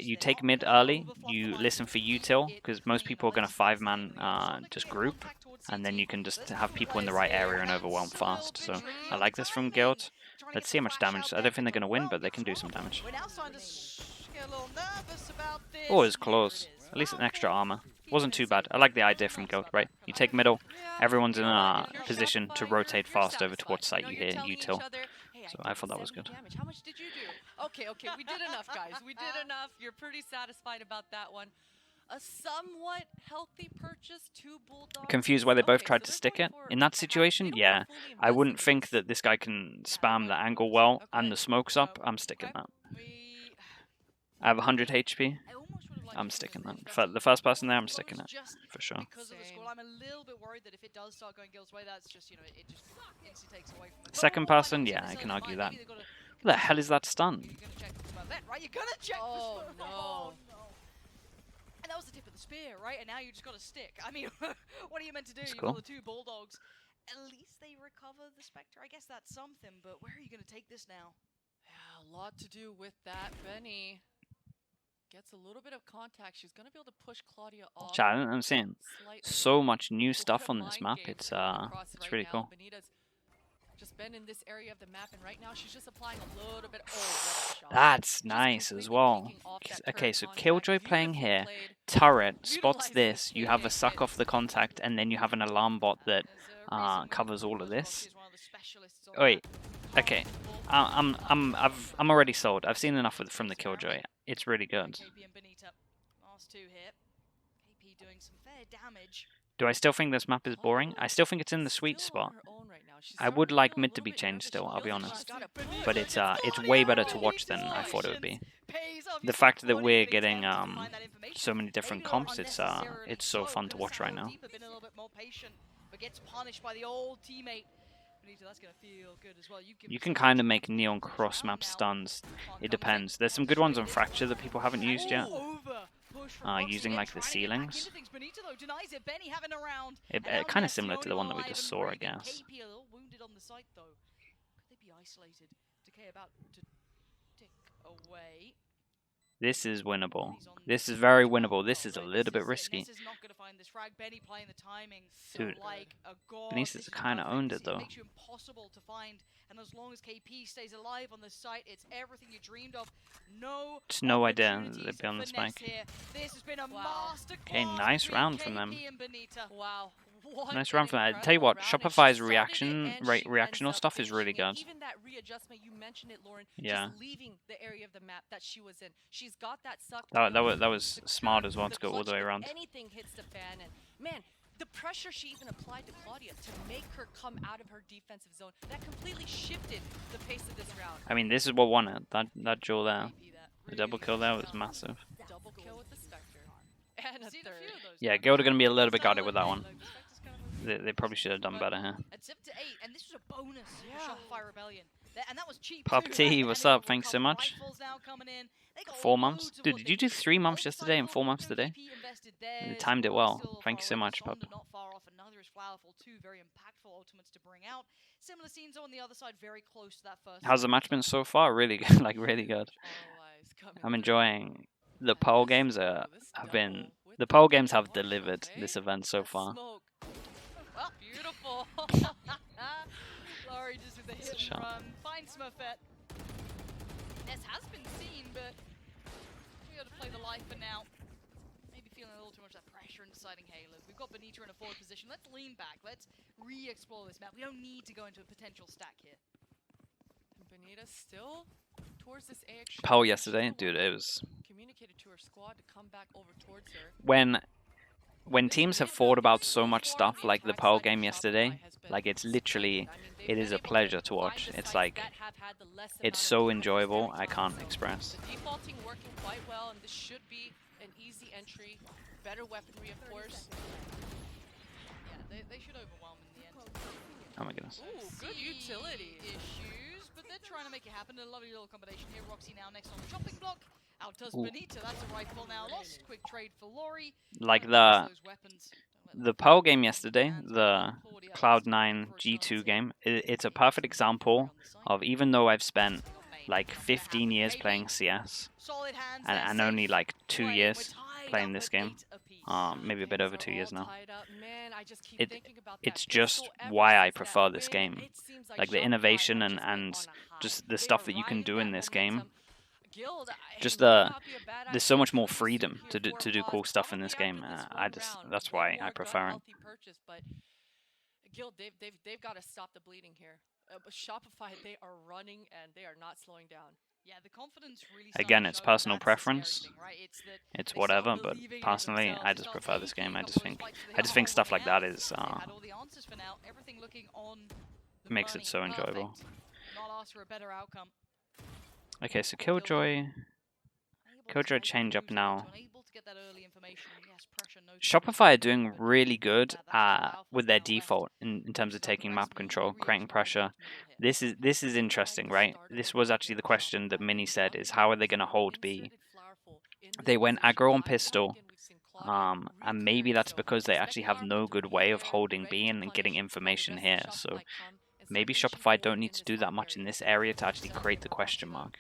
you take mid early, you listen for util because most people are going to 5-man just group, and then you can just have people in the right area and overwhelm fast. So I like this from Guild. Let's see how much damage. I don't think they're going to win, but they can do some damage. We're now starting to get a little nervous about this. Oh, it's close. At least an extra armor. Wasn't too bad. I like the idea from Guild, right? You take middle, everyone's in a position to rotate fast over towards site you hear util. So I thought that was good. How much did you do? Okay, we did enough, guys. We did enough. You're pretty satisfied about that one. A somewhat healthy purchase, 2 Bulldogs. Confused why they both tried to stick it. In that situation, yeah. I wouldn't think that this guy can spam the angle well and the smoke's up. I'm sticking that. I have 100 HP. I'm sticking that. For the first person there, I'm sticking it. For sure. Because of the score, I'm a little bit worried that if it does start going Guild's way, that's just, it just instantly takes away from the Second person, yeah, I can argue that. What the hell is that stun? You're gonna check for Smovet, right? You're gonna check for Smovet. No. And that was the tip of the spear, right? And now you just got to stick. I mean, what are you meant to do? That's You've cool. got the 2 Bulldogs. At least they recover the Spectre. I guess that's something, but where are you going to take this now? Yeah, a lot to do with that. Benny gets a little bit of contact. She's going to be able to push Claudia off. Chat, I'm saying so much new stuff on this map. It's really cool. Benita's just been in this area of the map, and right now she's just applying a little bit. Oh, what a shot. That's Just nice as completely well. picking off that Okay, turret so contact. Killjoy playing Beautifully here. played. Turret spots Utilizing this. the You have a teammate suck off the contact, and then you have an alarm bot that covers all of this. Oh, wait. Okay, I'm already sold. I've seen enough from the Killjoy. It's really good. KP and Benita. Last 2 here. KP doing some fair damage. Do I still think this map is boring? I still think it's in the sweet spot. I would like mid to be changed still, I'll be honest. But it's way better to watch than I thought it would be. The fact that we're getting so many different comps, it's so fun to watch right now. Been a little bit more patient, but gets punished by the old teammate. Benita, that's gonna feel good as well. You can kind of make neon cross map stuns. It depends. There's some good ones on Fracture that people haven't used yet. Using like the ceilings. It kind of similar to the one that we just saw, I guess. KP a little wounded on the site though. Could they be isolated? Decay about to tick away. This is winnable. This is very winnable. This is a little bit risky. Dude, Benisa's kind of owned it though. Makes you impossible to find, and as long as KP stays alive on the site, it's everything you dreamed of. Just no idea they'd be on the spike. This has been a masterclass. Okay, nice round from them. Wow. Nice round from that. I tell you what, Shopify's reactional stuff is really good. Even that readjustment, you mentioned it, Lauren. Yeah. Just leaving the area of the map that she was in. She's got that suck. That was smart as well to go all the way around. Anything hits the fan, and man, the pressure she even applied to Claudia to make her come out of her defensive zone, that completely shifted the pace of this round. I mean, this is what won it. That duel there. The double kill there was massive. Double kill with the Spectre. And a third. Yeah, Guild are going to be a little bit guarded with that one. They probably should have done better here. At 7 to 8, and this was a bonus for Shopify Rebellion. And that was cheap Pop too, T, right? what's And they up? got Thanks so much. rifles now coming in. They got 4 months? loads of Dude, what did they you do need. 3 months Old yesterday and side 4 months today? KP invested You theirs, timed it still well. far Thank you so away. much, Pop. Sonda not far off. Another is Flowerful. 2 very impactful ultimates to bring out. Similar scenes on the other side, very close to that first. How's the match been so far? Really good, like really good. I'm enjoying the poll games. The poll games have delivered this event so far. Well, beautiful. Laurie just with the hit and run. Finds Smurfette. This has been seen, but we got to play the life for now. Maybe feeling a little too much of that pressure in deciding Halos. We've got Benita in a forward position. Let's lean back. Let's re-explore this map. We don't need to go into a potential stack here. Benita still towards this AX shot. Pearl yesterday, dude, it was Communicated to her squad to come back over towards her. when teams have thought about so much stuff like the Pearl game yesterday, like it's literally, it is a pleasure to watch. It's like, it's so enjoyable, I can't express. The defaulting working quite well, and this should be an easy entry. Better weaponry, of course. Yeah, they should overwhelm in the end. Oh my goodness. Ooh, good utility. Issues, but they're trying to make it happen. A lovely little combination here. Roxy now next on the chopping block. Out does Ooh. Benita. That's a rifle now lost. Quick trade for Lori. Like Those weapons. the Pearl game yesterday, the Cloud9 G2 game, it's a perfect example of, even though I've spent like 15 years playing CS Solid hands and only like 2 years playing this game, maybe a bit over 2 years now, it's just why I prefer this game. Like the innovation and just the stuff that you can do in this game. Just there's so much more freedom to do cool stuff in this game. That's why I prefer it. But Guild, they've got to stop the bleeding here. Shopify, they are running and they are not slowing down. Yeah, the confidence really Again, it's personal preference. It's whatever, but personally, I just prefer this game. I just think stuff like that is makes it so enjoyable. Not ask for a better outcome. Okay, so Killjoy change up now. Shopify are doing really good with their default in terms of taking map control, creating pressure. This is interesting, right? This was actually the question that Mini said, is how are they going to hold B? They went aggro on pistol, and maybe that's because they actually have no good way of holding B and getting information here. So maybe Shopify don't need to do that much in this area to actually create the question mark.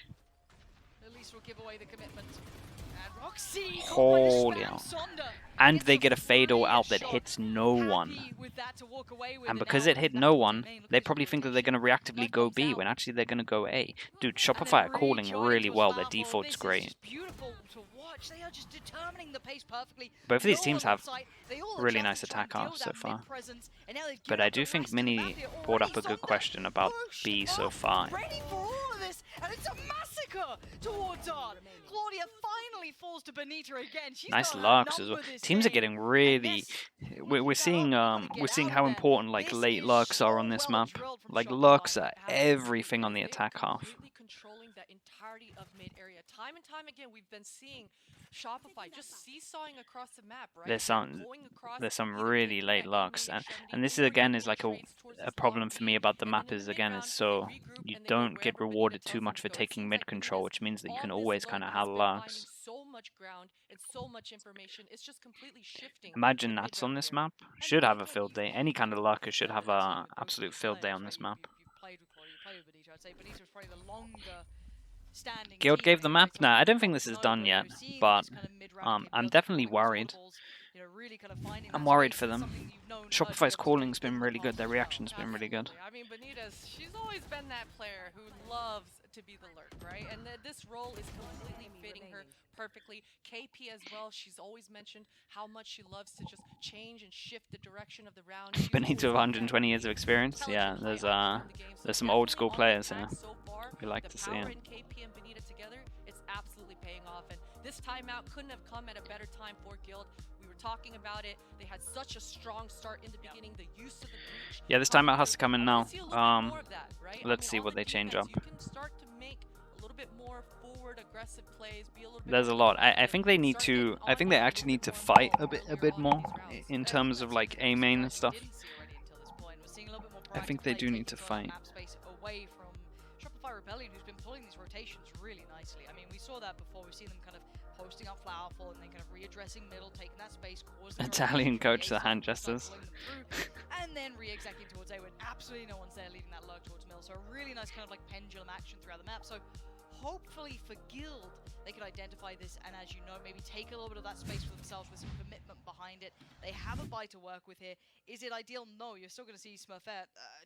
Holy hell. And they get a fatal out that hits no one. And because it hit no one, they probably think that they're going to reactively go B when actually they're going to go A. Dude, Shopify are calling really well. Their default's great. Both of these teams have really nice attack halves so far. But I do think Mini brought up a good question about B so far. And it's a massacre towards Art. Claudia finally falls to Benita again. Nice lurks as well. Teams are getting really. We're seeing how important like late lurks are on this map. Like lurks are everything on the attack half. Controlling the entirety of mid area. Time and time again, we've been seeing Shopify just seesawing across the map, right? There's some really late lurks, and this is again is like a problem for me about the map is so you don't get rewarded too much for taking mid control, which means that you can always kind of have lurks. So much ground and so much information. It's just completely shifting. Imagine Nats on this map should have a field day. Any kind of lurker should have a absolute field day on this map. Guild gave the map? Nah, I don't think this is done yet, but I'm definitely worried. I'm worried for them. Shopify's calling's been really good, their reaction's been really good. I mean, Benita's, she's always been that player who loves to be the lurk, right? And this role is completely fitting her perfectly. KP as well, she's always mentioned how much she loves to just change and shift the direction of the round. Benita with 120 years of experience. Yeah, there's some old school players here. We like to see it. KP and Benita together, it's absolutely paying off. And this timeout couldn't have come at a better time for Guild. We were talking about it. They had such a strong start in the beginning. The use of the breach. Yeah, this timeout has to come in now. Let's see what they change up. You can start to make a little bit more forward aggressive plays, be a little bit There's a lot. I think they need to. I think they actually need to fight a bit more in terms of like A main and stuff. I think they do need to fight. Shopify Rebellion, who's been pulling these rotations really nicely. I mean, we saw that before. We've seen them kind of posting up Flowerful and then kind of readdressing middle, taking that space, causing Italian coach, the hand gestures. And then re-executing towards A when absolutely no one's there, leading that lurk towards middle. So a really nice kind of like pendulum action throughout the map. So hopefully for Guild, they could identify this and, as you know, maybe take a little bit of that space for themselves with some commitment behind it. They have a buy to work with here. Is it ideal? No. You're still going to see Smurfette,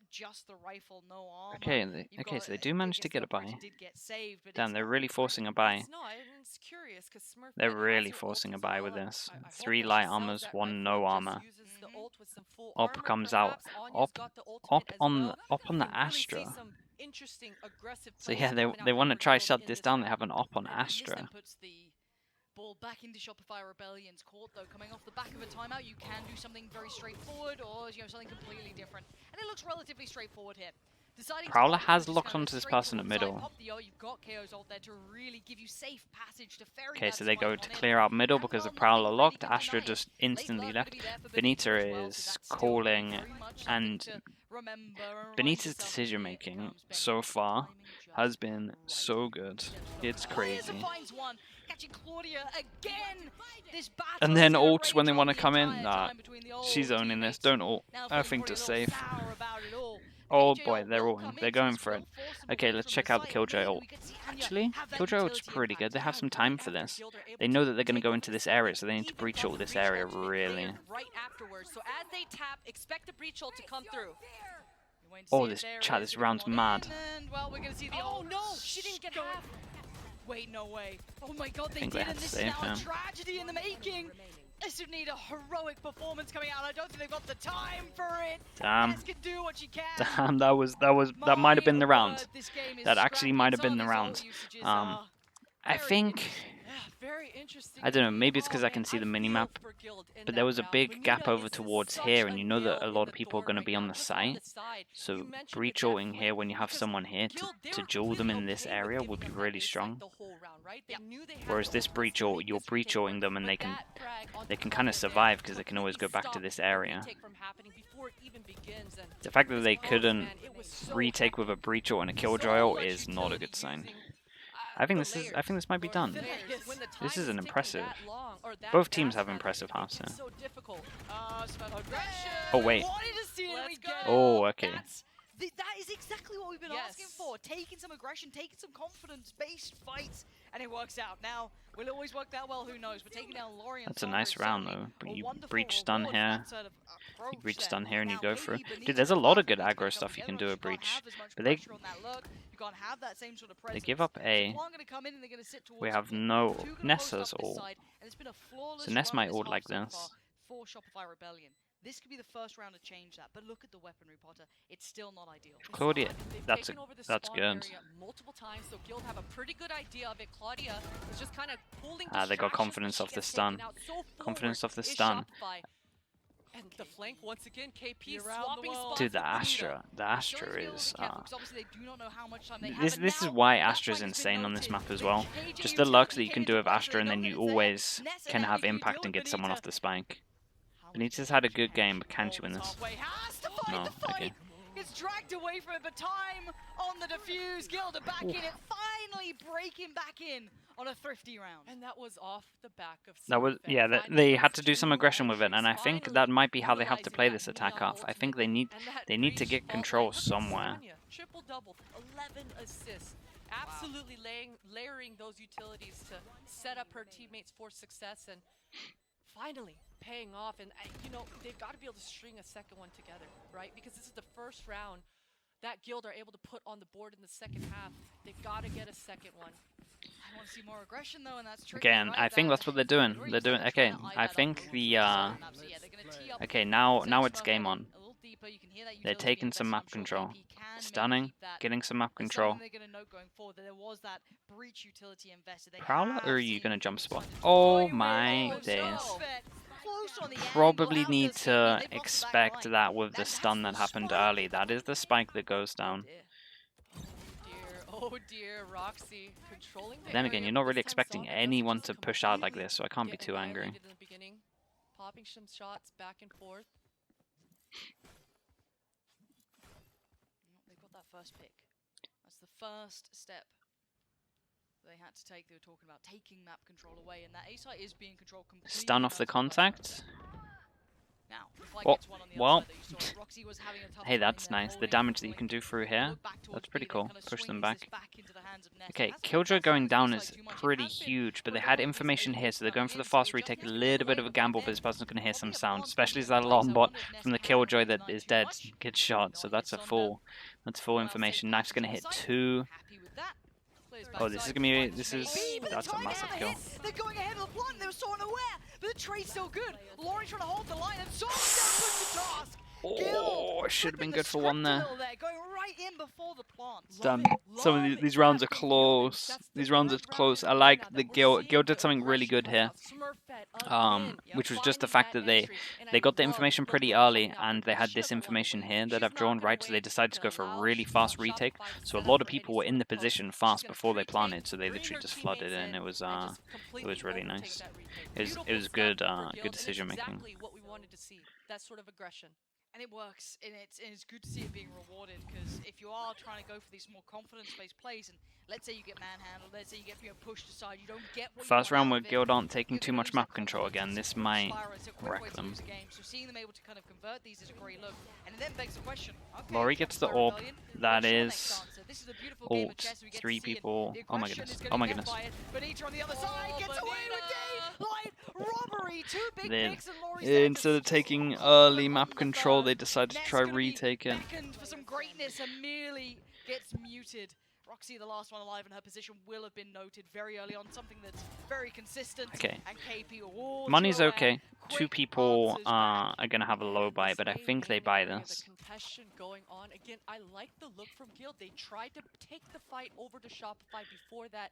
just the rifle, no armor. Okay, so they do manage to get a buy. Damn, they're really forcing a buy. They're really forcing a buy with this. 3 light armors, 1 no armor. Op comes out. Op on the Astra. interesting, aggressive So plays yeah, coming out they want to for try Guild shut in this this down. They round. have an op on And this then Astra. puts the ball back into Shopify Rebellion's court, though. Coming off the back of a timeout, you can do something very straightforward, or something completely different. And it looks relatively straightforward here. Deciding Prowler to has opt for locked just kind onto of this straight person at towards side middle. pop the O. You've got KO's ult there to really give you safe passage to ferry Okay, that so they spike go on to in. clear out middle And, because well, the Prowler nothing really locked. can Astra deny it. just Late instantly blood left. gonna be there for Benita as well, so is that's still calling, very much something and to remember and remind Benita's yourself of. decision Here making comes so Benita. far Timing just has been right. so good. It's crazy. Finds one, catching Claudia again. This battle And then is gonna ults when they rage want to on the come in. entire Nah, time between the old she's owning this. teammates. Don't ult. Now I feeling think probably to a little safe. sour about it all. Oh KJ boy, ult they're will ulting. come They're into going this, for it. will force them Okay, away let's from check the out the site. Killjoy Maybe ult. we could see Anya Actually, have that Killjoy ult's utility pretty impact. good. They have Yeah, some right time for after this. Guild are able They to know that they're going to take go over into the this site, area, so they need to even breach pop ult the this breach area ultimate really. layered right afterwards. So as they tap, expect the breach ult to come through. You wait to Oh, see it. this There chat, it is. this Gonna round's come on mad. in, and, well, we're gonna see the Oh ult no, she didn't get going. half. Wait, no way. Oh my god, they think they did, had and to this is save now a him. tragedy in the making. This would need a heroic performance coming out. I don't think they've got the time for it. Damn. Ness can do what she can. Damn, that might have been the My round. word, this game is That actually scrappy, might and have some been of the these round. ult usages I are think, Yeah, very interesting. I don't know, indeed. maybe it's because Oh, I can man, see the I minimap, feel for Guild in but that there was a round. big Bonita gap over is towards such here, a and you know that nail a in lot the of people are door going to right be on now, the just on site. the side. So You mentioned breach the death ulting here flank, when you have because someone here Guild, they to were duel them completely in this okay with area giving would be up that really A site strong. the whole round, right? They knew they had Whereas the this ults breach to ult, make you're this breach retake ulting work, them and but they can that frag on they the can front kind of end there survive because they can always completely go back to stopped this the area. retake from happening before it even begins, and The fact that this they pause, couldn't man, it was so retake with a hectic. breach ult and a So Killjoy ult much is not a utility good sign. using, I think the I think this might be or done. the layers. When the This time is an ticking impressive. that long, or that Both teams fast, have rather, impressive it halves gets here. so difficult. Aggression. Oh, wait. Wanted to see it, we Let's get it. Oh, okay. That is exactly what we've been asking Yes. for. Taking some aggression, taking some confidence-based fights, and it works out. Now, will it always work that well? Who knows? But taking down Lori and That's a Sombra nice is round certainly though. But a you wonderful breach stun reward for here. that sort of approach You breach there. stun here and you Now, go KD, through. Benita, Dude, there's a lot of good Benita can aggro come stuff you can together, do and at she can't breach. have as much But they pressure on that look. You can't have that same sort of presence. give up A. So Kwan gonna come in and they're gonna sit towards We have the pit. no Two gonna Nessa's post up this ult. side, and it's been a flawless So Ness run might this ult half like so this. far for Shopify Rebellion. This could be the first round to change that, but look at the weaponry, Potter. It's still not ideal. Claudia, They've that's taken over the that's spawn good. area multiple times, so Guild have a pretty good idea of it. Claudia is just kind of pulling They got distractions, confidence but off she the gets stun. taken out. So Confidence forward off the is stun. Shopify. And the flank once again, KP Around the swapping world. spots Dude, the with Benita. Astra is this is why Astra's insane on this map as well. Just the lurks that you can do with Astra, and then you always can have impact and get someone off the spike. Benita's had a good game, but can she win this? No, okay. It's dragged away from it, but time on the defuse. Gilda back in it, finally breaking back in on a thrifty round. And that was off the back of That was Sunfed. yeah. Finally They had gets to do some two aggression with it, and I entries, think finally that might be how they have to utilizing play that this attack Neon off. I think they ultimate and that need to breach get alt control lane. somewhere. Sonya, triple double, 11 assists. Absolutely layering those utilities to set up her teammates for success, and finally paying off. And you know, they've got to be able to string a second one together, right? Because this is the first round that Guild are able to put on the board in the second half. They've got to get a second one. I want to see more aggression though, and that's tricky, Again, right? I think that's what they're doing. Rory's They're doing gonna okay. try to eye I that up think a the little bit. So, yeah, they're gonna tee up okay now it's Smurf game early, on. a little deeper. You can hear that They're utility taking some investment. map I'm sure control. AP can maybe Stunning, keep that. getting some map It's control. something they're gonna note going forward, that there was that breach utility invested. They Prowler, have or are you seen gonna jump people spot? decided to Oh deploy my with days. Smurf. Close on the Probably angle, need out the to CP, they've lost the back expect line. that with the That's stun that the happened spike. early. That is the spike that goes down. Oh dear, Roxy controlling the Then again, area, you're but not really this time expecting Sonya doesn't anyone just to push out like completely this, so I can't be get too angry. annihilated in the beginning. Popping some shots back and forth. They've got that first pick. That's the first step they had to take. They were talking about taking map control away, and that A site is being controlled completely. Stun off the by Smurf. contact. Now, if I Oh, gets one on the well. other side that you saw, Roxy was having a tough Hey, time that's there, nice. The holding, damage that you controlling. can do through They here, look back towards that's B, pretty they cool. kinda Push swing them this back. into the hands of Ness. Okay, It hasn't been Killjoy tough going for down the is B side too much. It pretty has been huge, but for they had Guild. information These here, so they're going for the APs fast coming in, retake. A so little bit of a gamble, but this person's going to hear some sound, especially as that alarm bot from the Killjoy that is dead gets shot, so that's a full. That's full information. Knife's going to hit 2. Happy with that. Oh, this is going to be. This is. But the That's a timing massive of the kill. hit, they're going ahead of the blunt. They were so unaware, but the trade's still good. Laurie trying to hold the line, and so put to task. Oh, it should have been good for one there. Going right in before the plants. Done. Some of these rounds are close. These rounds are close. I like the Gil did something really good here. Which was just the fact that they got the information pretty early, and they had this information here that I've drawn, right? So they decided to go for a really fast retake. So a lot of people were in the position fast before they planted, so they literally just flooded in. It was really nice. It was good good decision making. Exactly what we wanted to see. That sort of aggression. And it works, and it's good to see it being rewarded, because if you are trying to go for these more confidence-based plays, and let's say you get manhandled, let's say you get pushed aside, you don't get what First you want round out where of it, Guild aren't taking you're too gonna much lose map that control confidence. again. This It's a might spiral, it's a quick way wreck to them. lose a game. So seeing them able to kind of convert these is a great look, and it then begs the question. Okay, Laurie gets the Shopify orb. Rebellion, That what's your next is answer? This is a beautiful game of ult. chess we get to 3 see, and people. the Oh my aggression goodness. is gonna Oh my be goodness. met by it. Benita on the other side gets away with daylight robbery. Two big Then, picks, and Laurie's there to instead of taking stop early them map on the control, burn. they decided to Ness try gonna be retake it. beckoned for some greatness and merely gets muted. Roxy, the last one alive in her position, will have been noted very early on, something that's very consistent. Okay. And KP all too Money's aware. okay. Two Quick people answers back. are gonna have a low buy, but I think they buy this. The contestation going on again. I like the look from Guild. They tried to take the fight over to Shopify before that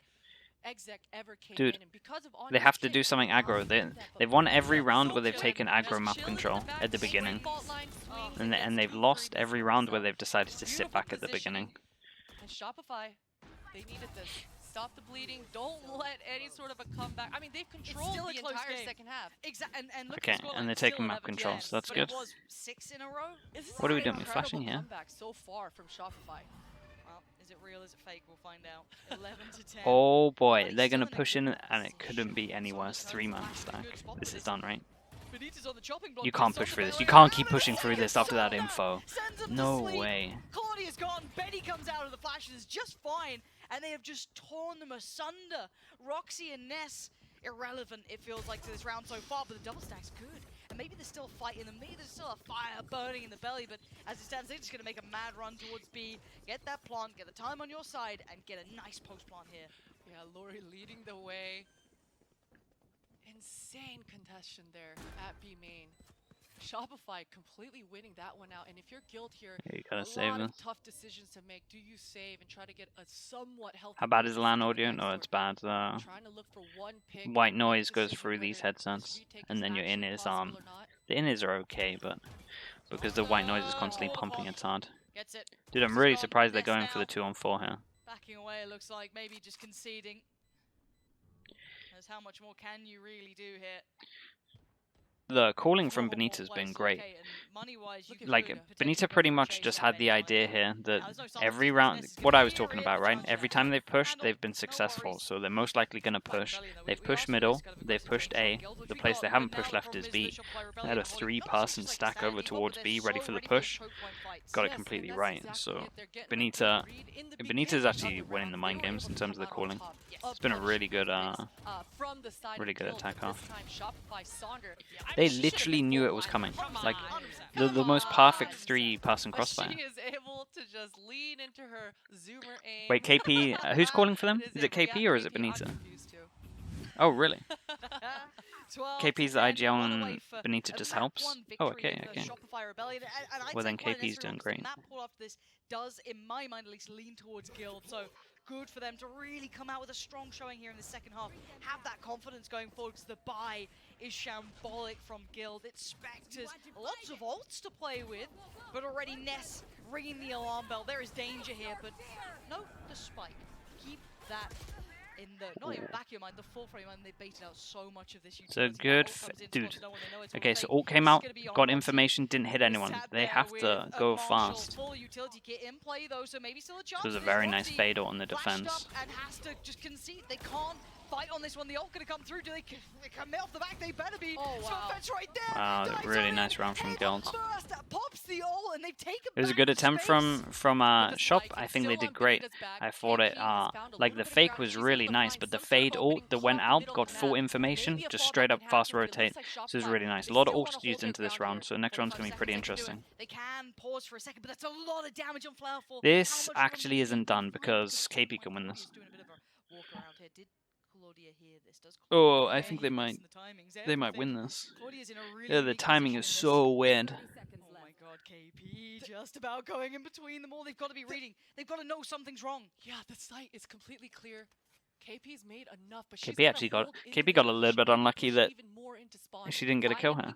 exec ever came Dude, in, and because of They have to do something aggro. They've won every round where they've So taken quick. aggro Just map chilling in the control back, at the straight beginning, fault line swings, and gets they've two, lost three every before round so where they've decided to sit beautiful back at the positioning. beginning. And Shopify, they needed this. Stop the bleeding. Don't let any sort of a comeback. I mean, they've controlled still a the close entire game. second half. And look Okay, at the scoreline, and they're still taking map 11 to control, 10, so that's but good. It was 6 in a row. This is What are we an doing? We're incredible flashing here? comeback so far from Shopify. Well, is it real? Is it fake? We'll find out. 11 to 10. Oh boy, But they're he's gonna still in a push in, good and it couldn't be position. any It's on the worse. turn 3-man flash, stack. good spot This for is done, right? Benita's on the chopping block, You but can't it's push on through the this. You way can't keep around, pushing and through it's this after that Solar! info. Sends him to No sleep. way. Claudia's gone. Betty comes out of the flashes just fine, and they have just torn them asunder. Roxy and Ness, irrelevant, it feels like, to this round so far, but the double stack's good. And maybe there's still a fight in them, maybe there's still a fire burning in the belly, but as it stands, they're just going to make a mad run towards B, get that plant, get the time on your side, and get a nice post-plant here. Yeah, Laurie leading the way. Insane contestation there at B main. Shopify completely winning that one out. And if you're Guild here, Yeah, you gotta a save lot this. of tough decisions to make. Do you save and try to get a somewhat healthy? How bad is base the LAN into the audio? next No, or it's bad. trying to look for one pick, White one noise goes decision, through these whether this headsets, retake and is then your in actually is possible or not. the in-ears are okay, but because the white noise is constantly pumping, it's hard. Gets it. Dude, I'm Fox is really gone. surprised they're Ness going for now the 2-on-4 here. backing away, it looks like, maybe just conceding. As how much more can you really do here? The calling from One more Benita's place, been great. okay, and money-wise, you could Like, potentially Benita go pretty for a much chase just on had many the right idea now. here that There's no sign every of round, Ness is what gonna I was be here, talking he about, has the right? chance Every to time they've pushed, handle. they've been No successful, worries. so they're most likely going to push. Rebellion, though, They've we pushed asked for middle, this kind of they've pushed A. aggressive Guild, which The we place got, they but haven't now pushed the left problem is is B. with Shopify They had Rebellion a holding 3-person just like stack standing over as well, towards but B, they're ready so for the ready for those push. choke point fights. Got it Yes, completely and right. that's So exactly it. They're getting a Benita, good read in the Benita's beginning actually of the winning the round. mind They were games able in to terms of come the out on calling. top. It's been a Push really good, from the side really of good Guild, attack but half. this time Shopify Sonder. They literally knew it was coming. Like, the most perfect 3-person But crossfire. she is able to just lean into her zoomer aim. Wait, KP, who's calling for them? Is it KP or is it KP? I'm Benita? confused too. Oh, really? 12 KP's to 10, IGL one and away for Benita a just map helps? one Oh, victory okay, for okay. Shopify Rebellion. And I'd Well, say then quite KP's necessary doing because great. the map pull after this does, in my mind at least, lean towards Guild. So good for them to really come out with a strong showing here in the second half. Have that confidence going forward because the buy is shambolic from Guild. It's Spectres, lots of ults to play with, but already Ness ringing the alarm bell. There is danger here, but no, the spike. Keep that in the, not even back of your mind, the full frame, and they baited out so much of this So utility. good, That ult comes in, dude. spots no one, they know it's Okay, all so fake. ult came This is out, gonna be on got Roxy. information, didn't hit anyone. Sat They there have with to a go Marshall, fast. full utility kit in play though, so maybe still a chance. It was a for very this. nice Roxy fade ult on the flashed defense. up and has to just concede. They can't fight on this one. The ult gonna come through. Do they commit off the back? They better be. Oh, wow. Fetch right there. Wow, Dives really on nice in. round from Head Guild. First, pops the ult, and they've taken It was a back good attempt space. from Shop. I think they did great. I thought it like the fake was really nice, but the fade ult that went out got full information, just straight up fast rotate. So it was really nice. A lot of ults used into this round, so next round's gonna be pretty interesting. They can pause for a second, but that's a lot of damage on Flowerful. This actually isn't done because KP can win this. Doing a bit of a walk around here. Did Claudia hear this? Does Oh, Claudia I think they hear this might. and the timings, They might everything? win this. Claudia's in a really Yeah, the unique timing position is in this. so weird. Oh my god, KP just about going in between them all. They've got to be reading. They've got to know something's wrong. Yeah, the site is completely clear. KP's made enough, but she's KP actually got a little bit unlucky that she didn't get a kill here.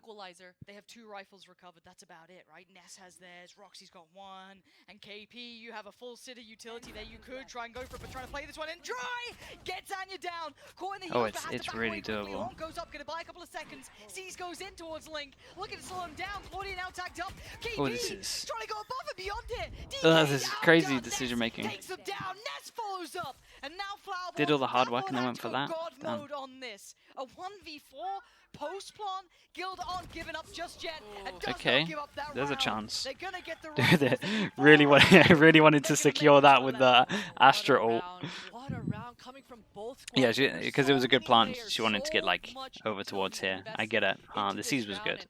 They have 2 rifles recovered. That's about it, right? Ness has theirs. Roxy's got 1. And KP, you have a full city utility there. You could try and go for it, but trying to play this one in dry. Gets Anya down. Caught in the heels, it's really doable. Horn goes up, gonna buy a couple of seconds. Seas goes in towards Link. Looking to slow him down. Claudia now tagged up. KP this is... trying to go above and beyond it. this is crazy decision making. Takes them down. Ness follows up. And now Flower did all the hard work and then went for that. God mode on this. A 1v4 post plan. Guild aren't giving up just yet. Okay, there's a chance. They're gonna get the really wanted to secure that with the Astra ult. What a round coming from both Yeah, because it was a good plant. She wanted to get like over towards here. I get it. The C's was good.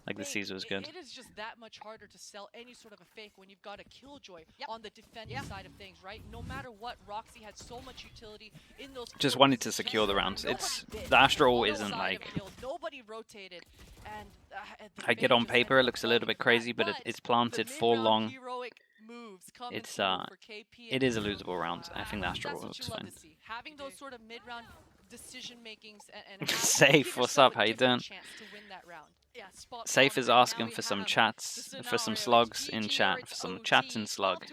Like the C's was good. It is just that much harder to sell any sort of a fake when you've got a Killjoy on the defending side of things, right? No matter what, Roxy had so much utility in those. Just wanted to secure the rounds. It's the Astra ult isn't like. Nobody rotated, and I get on paper it looks a little bit crazy, but it's planted for long. It is a losable round. I think the Astra ult looks fine. Having those sort of mid-round decision makings and Safe, what's up? How you doing? Yeah, Safe is asking for some chats, for some slugs in chat, for some chats and slug.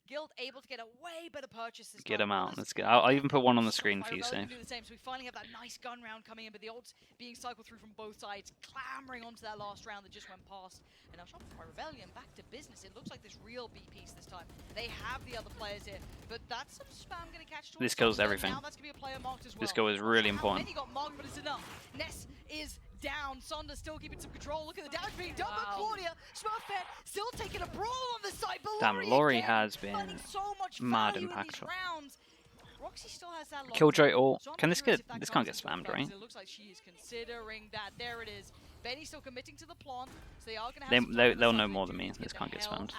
Guild able to get a way better purchase this Get time. them out. Let's get. I'll even put one on the screen for you, Safe. Do the same. So we finally have that nice gun round coming in, but the ults being cycled through from both sides, clambering onto that last round that just went past. And now Shopify Rebellion back to business. It looks like this real B piece this time. They have the other players here, but that's some spam going to catch. This kills everything. Now that's going to be a player marked as well. This goal is really important. Many got marked, but it's enough. Ness is down. Sonda still keeping some control. Look at the damage being done by Claudia. Smurfette still taking a brawl on the side. Damn, Laurie has been so much mad impactful. Roxy still has that Killjoy ult. Can this get? This can't get spammed, right? It looks like she is considering that. There it is. Benny's still committing to the plant, so they are going to have they'll know more than me. This can't get spammed.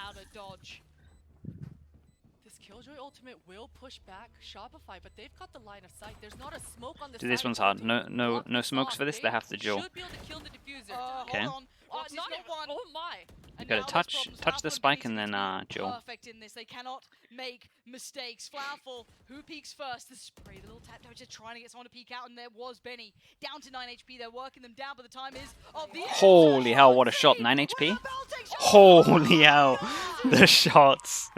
Killjoy ultimate will push back Shopify, but they've got the line of sight. There's not a smoke on the side. This one's hard. No smokes for this. They have to duel. Should be able to kill the diffuser. Okay. Oh my! You gotta touch the spike and then duel. Perfect in this. They cannot make mistakes. Flowerful, who peeks first? The spray, the little tap damage, just trying to get someone to peek out, and there was Benny down to 9 HP. They're working them down, but the time is of the Holy hell! What a shot! 9 HP. Holy hell! The shots.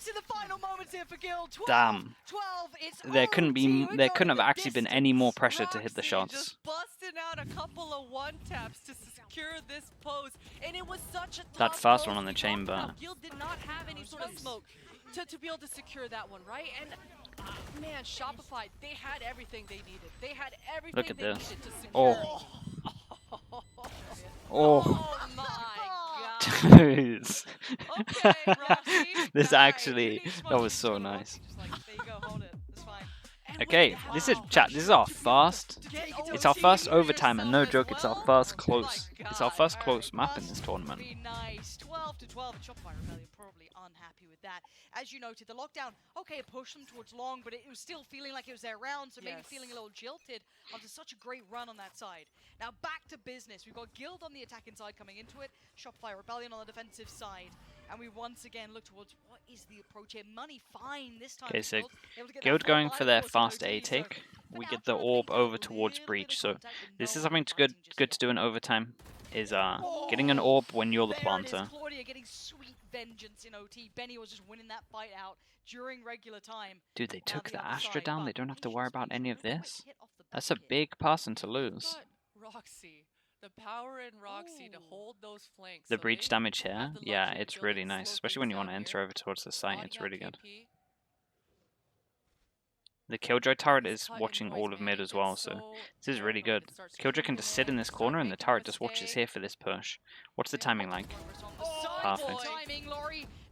To the final moments here for Guild. 12, Damn. 12, There couldn't have actually been any more pressure to hit the shots. Just busting out a couple of one taps to secure this pose, and it was such a that first one on the chamber. Guild did not have any sort of smoke to be able to secure that one, right? And man, Shopify, they had everything they needed. They had everything Look at they this. needed to secure. Oh. Oh my god. Okay, Roxy. This actually, that was so nice. There you go, hold it. It's fine. Okay, this is chat. This is our first. It's our first overtime, and no joke, it's our first close. It's our first close map in this tournament. Nice. 12 to 12, and Shopify Rebellion probably unhappy with that. As you noted, the lockdown, okay, it pushed them towards long, but it was still feeling like it was their round, so maybe feeling a little jilted after such a great run on that side. Now back to business. We've got Guild on the attacking side coming into it, Shopify Rebellion on the defensive side, and we once again look towards what is the approach here. Money fine this time. Okay, so Guild going for their fast A take. We get the orb over towards breach, so this is something good to do in overtime. Is getting an orb when you're the planter. Claudia getting sweet vengeance in OT. Benny was just winning that fight out during regular time. Dude, they took the Astra down. They don't have to worry about any of this. That's a big person to lose. Roxy, the power in Roxy to hold those flanks. The breach damage here, yeah, it's really nice, especially when you want to enter over towards the site. It's really good. The Killjoy turret is watching all of mid as well, so this is really good. Killjoy can just sit in this corner and the turret just watches here for this push. What's the timing like? Perfect.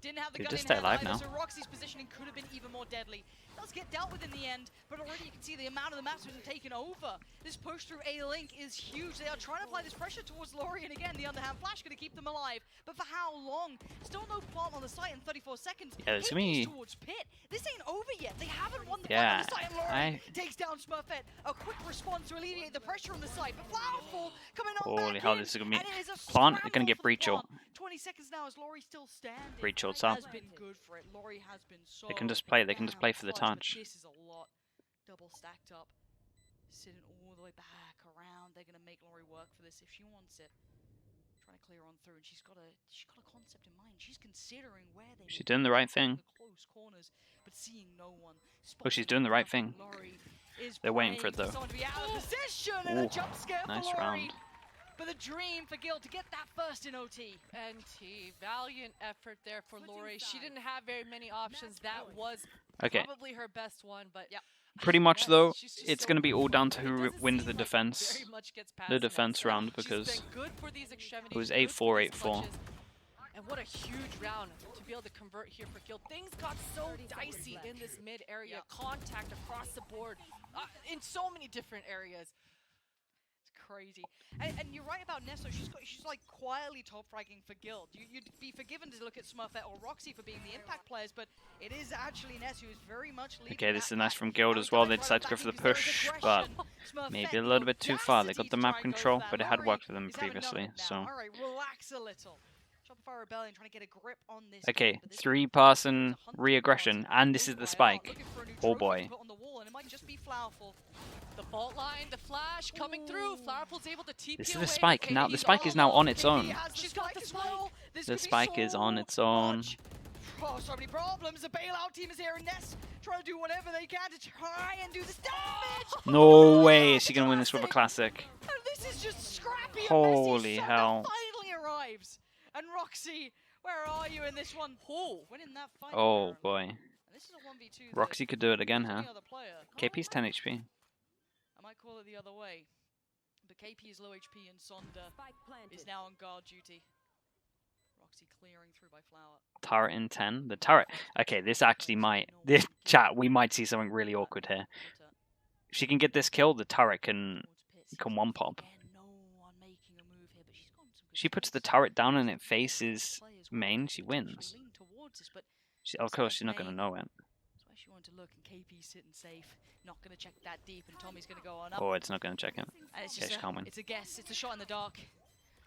Didn't have the Dude, gun just in stay hand alive either, now. so Roxy's positioning could have been even more deadly. Does get dealt with in the end, but already you can see the amount of the map's been taken over. This push through A-Link is huge. They are trying to apply this pressure towards Laurie, and again, the underhand flash going to keep them alive. But for how long? Still no plant on the site in 34 seconds. Yeah, it's KP's me. towards pit. This ain't over yet. They haven't won the Yeah, fight on the site, and Laurie takes down Smurfette. A quick response to alleviate the pressure on the site, but Flowerful coming on Holy back hell, in, this is gonna be and it is a plant. They're gonna scramble get for the breach ult. plant. 20 seconds now as Laurie still standing. Breach ult's up. Has been good for it. Laurie has been so They can just play. They can just play for the damn clutch, touch. but this is a lot. Double stacked up. Sitting all the way back around. They're gonna make Laurie work for this if she wants it. Trying to clear on through, and she's got a concept in mind. She's considering where they She's doing the right thing. the close corners, but seeing no one. Oh, she's doing the right thing. Laurie is They're waiting for it, praying though. someone to be out of position, and a Ooh, jump scare nice for Laurie. round. But the dream for Gil to get that first in OT. NT, valiant effort there for Laurie. She didn't have very many options. That was Okay. probably her best one, but yeah. Pretty much Ness, though, she's just it's so going to be all down to it who doesn't wins seem the like defense. very much gets past The Ness. defense round She's because been good for these extremities, it was good for 8-4, these 8-4. punches. And what a huge round to be able to convert here for Gil. Things got so dicey in this mid area. Contact across the board in so many different areas. Crazy. And you're right about Nesso. She's like quietly top fragging for Guild. You'd be forgiven to look at Smurfette or Roxy for being the impact players, but it is actually Ness who is very much leading. Okay, this is nice from Guild as well. They decided to go for the push, but maybe a little bit too far. They got the map control, but it had worked for them previously. So Alright, relax a little. Shopify Rebellion trying to get a grip on this. okay, game, but this 3-person re-aggression, and this is the spike. looking for a new Oh trophy to boy. put on the wall, and it might just be Flowerful. The fault line, the flash coming through. Flowerful's able to TP This is away the spike. from Now KP. the spike is now on its own. She's got the spike. The spike is on its own. Oh, so many problems. The bailout team is here, and Ness trying to do whatever they can to try and do this damage. No way is she gonna win this with a classic. And this is just scrappy. and Holy messy. hell. Sunder finally arrives. And Roxy, where are you in this one? Winning that fight. Oh apparently. boy. And this is a 1v2 that Roxy could do it again, huh? any other player- KP's 10 HP. I might call it the other way. But KP is low HP and Sonder is now on guard duty. Roxy clearing through by Flower. Turret in 10. The turret. Okay, this actually might. This chat, we might see something really awkward here. If she can get this kill, the turret can one pop. She puts the turret down and it faces main, she wins. Of course, she's not going to know it. That's why she wanted to look, and KP sitting safe. Not going to check that deep, and Tommy's going to go on up. Oh, it's not going to check it. And it's Okay, she can't win. it's a guess. It's a shot in the dark.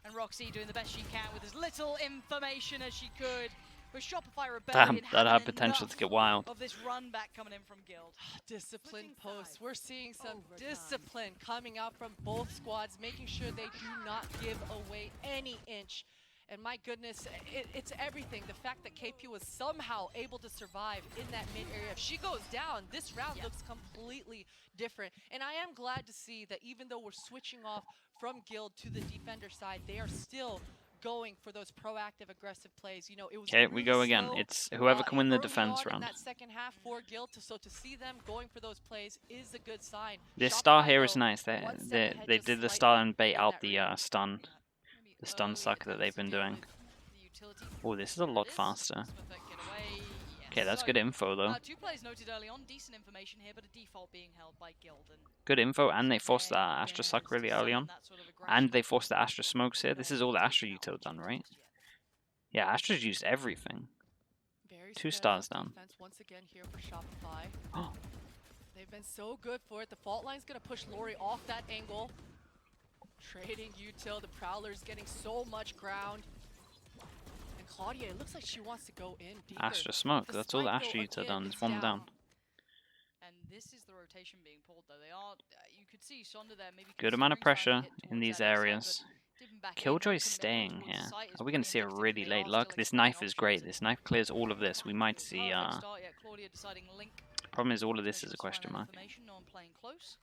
And Roxy doing the best she can with as little information as she could. But Shopify Rebellion Damn, that had having potential enough to get wild. of this run back coming in from Guild. Disciplined posts. We're seeing some discipline coming out from both squads, making sure they do not give away any inch. And my goodness, it's everything. The fact that KP was somehow able to survive in that mid area. If she goes down, this round looks completely different. And I am glad to see that even though we're switching off from Guild to the defender side, they are still going for those proactive, aggressive plays. You know, it was Okay, we go again. slow, It's whoever can win the early defense on in round. that second half for Guild, so to see them going for those plays is a good sign. This Shopify, star here is though, nice. one step They ahead just did the slightly star and bait in out that the round. stun. The stun suck that they've been doing. Oh, this is a lot faster. Okay, that's good info though. 2 plays noted early on. Decent information here, but a default being held by Guild. And Good info, and they forced that Astra suck really early on. that sort of aggression. And they forced the Astra smokes here. This is all the Astra util done, right? Yeah, Astra's used everything. Very 2 steady stars down. defense once again here for Shopify. Oh, They've been so good for it. The fault line's gonna push Laurie off that angle. Trading util. The Prowler's getting so much ground. And Claudia, it looks like she wants to go in deeper. Astra smoke. That's all the spike, Astra though, util again, done. it's It's one down. And this is the rotation being pulled, though. They are, you could see Sonder there maybe Good amount of considering trying pressure to hit in towards these that other side, areas. but dipping back in, Killjoy's coming staying towards the here. site is Are we going to see a indicative really they late are luck? still This exploring knife is options. great. This knife clears all of this. We might see. Perfect start yet. Claudia deciding link. Problem is, all of this is a Just find question that mark. information, no one playing close.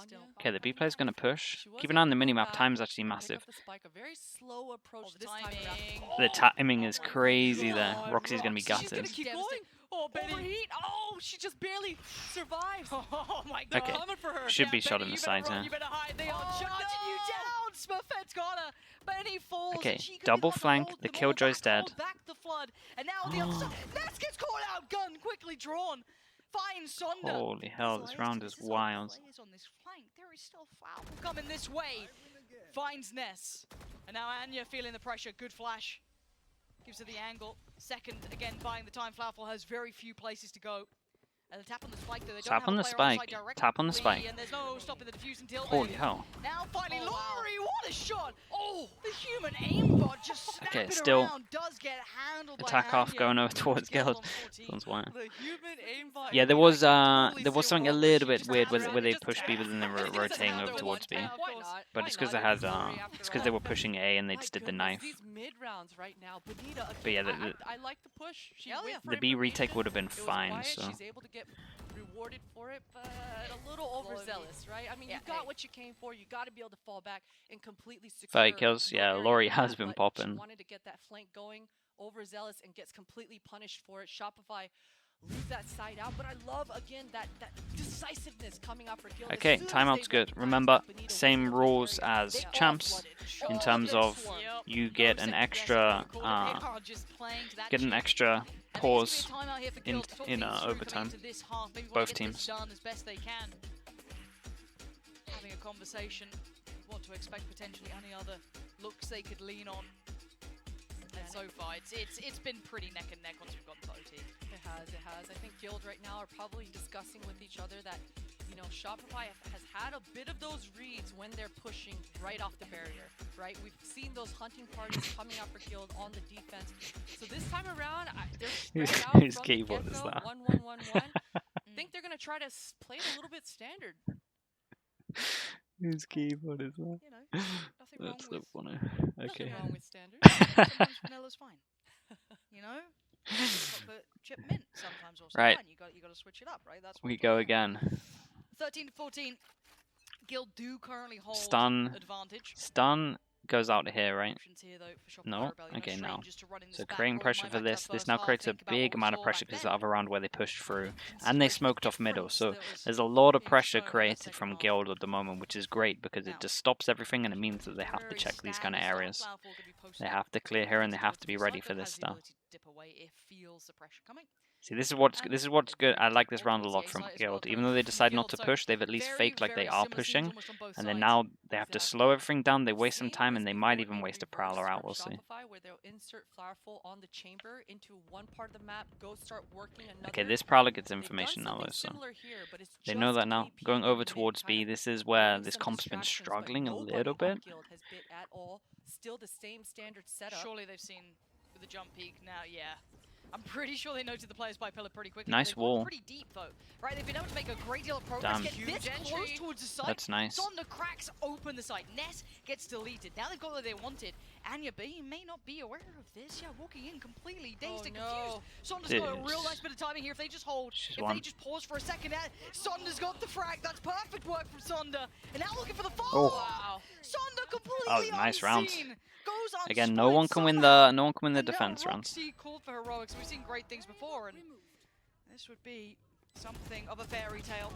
Still. Okay, the B player's going to push. She was Keep an eye on the able to go minimap. back Time's actually and pick massive. up the spike. A very slow approach Oh, the this time around. timing. The timing is Oh my crazy there. God, Roxy's going to be Roxy, she's gutted. gonna keep Devastating. going. Oh, Betty. Overheat. Oh, she just barely survives. Oh my god. Okay. Coming for her. Should be Yeah, shot Benny, in the you better sides run, here. You better hide. They are Oh, charging you no. down. Smurfette's got her. Benny falls. Okay, and she could double be the one to flank, hold the them all Killjoy's back, hold dead. back the flank. blood. And now on the other side, Ness gets caught out. Gun quickly drawn. Finds Sonder. Holy hell, this round is wild. On this flank. There is still foul coming this way. Finds Ness. And now Anya feeling the pressure. Good flash. Gives her the angle. Second, again, buying the time. Flowerful has very few places to go. And the tap on the spike, though. They Tap don't on have the a player on spike. side directly, Tap on the spike. And there's no stopping the defuse until Holy then. hell. Now finally, Oh, wow. Laurie, what a shot! Oh, the human aimbot just snapping Okay, still around. Does get handled attack by off Anya. going over towards Guild Guild. on 14. Sounds wild. The human aimbot. Yeah, there I mean, was I can there was totally something a see little where bit she weird just where they just pushed B but then they were I think it's rotating another over towards B. one tap. Why not? But Why it's because not? they had It's Laurie after it's because they all. were pushing A and they My just did the goodness, knife. These mid rounds right now, Bonita. But yeah, I like the push. She Hell went yeah. for The B retake information. would have been It was fine. quiet. So She's able to get rewarded for it, but a little overzealous, right? I mean, Yeah, you got hey. what you came for. You got to be able to fall back and completely secure. 30 kills. your Yeah, area Laurie of has map, been but popping. She wanted to get that flank going, overzealous, and gets completely punished for it. Shopify lose that side out, but I love again that decisiveness coming out for Guild. As Okay, soon as timeout's they good. recognize Remember, that Bonita was same in the rules area, as they champs all-flooded. in All terms get of swarmed. you get an extra pause in overtime. Both teams. Done as best they can. Having a conversation, what to expect potentially, any other looks they could lean on. And so far, it's been pretty neck and neck once we've gotten to OT. It has. I think Guild right now are probably discussing with each other that, you know, Shopify has had a bit of those reads when they're pushing right off the barrier, right? We've seen those hunting parties coming out for Guild on the defense. So this time around, they're spread out Whose from the keyboard is get-go, that? 1-1-1-1. I think they're going to try to play it a little bit standard. Whose keyboard is that? You know, nothing wrong That's so with funny. Nothing Okay. wrong with standard. sometimes vanilla's fine. You know? Chocolate chip mint sometimes also Right. fine. You got to switch it up, right? That's what We it's go all about. again. 13 to 14. Guild do currently hold Stun. advantage. Stun goes out here, right? Options here, though, for Shopify No? Rebellion. Okay, no. Strangers to running this So back creating row. pressure Might for back to this. that This first now half, creates a think about big what we amount of saw pressure back because then. the other round where they pushed through. It's And they very smoked off middle, different. so There was there's a lot of being pressure shown in that created second from half. Guild at the moment, which is great because Now, it just stops everything and it means that they have to very check these kind of standard areas. style Flowerful could be posted They up. have to clear here and they have to be Goes ready the for side, but this has the stuff. ability to dip away if feels the pressure coming. See, this is what's good. I like this round a lot from Guild. Even though they decide not to push, they've at least faked like they are pushing, and then now they have to slow everything down. They waste some time, and they might even waste a Prowler out. We'll see. Shopify, where they'll insert Flowerful on the chamber into one part of the map, go start working another. Okay, this Prowler gets They've information done now, though, something so similar here, but it's they know just that now. KP Going over mid towards kind B, of this is where having this some comp's been distractions, but struggling a nobody little on bit. Guild has bit at all. Still the same standard setup. Surely they've seen with the jump peak now, yeah. I'm pretty sure they noted the players by pillar pretty quickly. Nice They've gone wall. pretty deep though, right? They've been able to make a great deal of progress. Damn. Get this Huge close entry. towards the site. That's nice. Sonder cracks open the site. Ness gets deleted. Now they've got what they wanted. Anya B may not be aware of this. Yeah, walking in completely dazed and confused. Sonder's got a real nice bit of timing here. If they just hold, She's if won. they just pause for a second, Sonder's got the frag. That's perfect work from Sonder. And now looking for the fall. Oh. Wow. Sonder completely That was a nice round. unseen. Goes Again, unspotted no one can win somehow. the And now defense rounds. Roxy called for heroics. We've seen great things before, and this would be something of a fairy tale.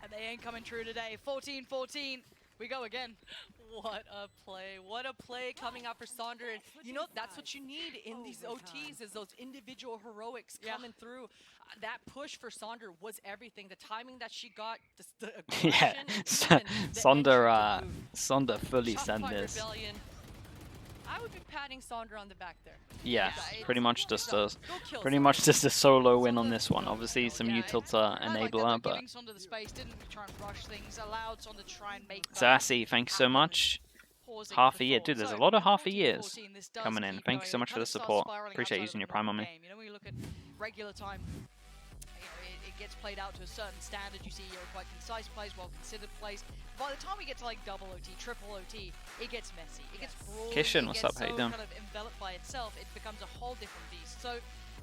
And they ain't coming true today. 14-14. We go again. What a play. What a play coming out for Sonder. And you know, that's what you need in these OTs is those individual heroics coming through. That push for Sonder was everything. The timing that she got, the Yeah, aggression, even the Sonder, entry to move. Sonder fully Shopify sent this. Rebellion. I would be patting Sonder on the back there. Yeah, pretty much just a, Go kill pretty Sonder. much just a solo win on this one. Obviously, some util to I like enable that her, they're but giving Sonder the space, didn't try and rush things, allowed Sonder to try and make Sassy, thank you so much. pausing Half for a year, thought. dude. There's a So, lot of half a 14-14, years this does coming in. keep Thank you so going. much It for the kind of starts support. spiraling Appreciate outside using your of the prime on normal me. game. You know, when you look at regular time, you know, it gets played out to a certain standard. You see quite concise plays, well-considered plays. By the time we get to like double OT, triple OT, it gets messy. It gets broad. Kishin, it what's gets up? How you so doing? kind of enveloped by itself, it becomes a whole different beast. So,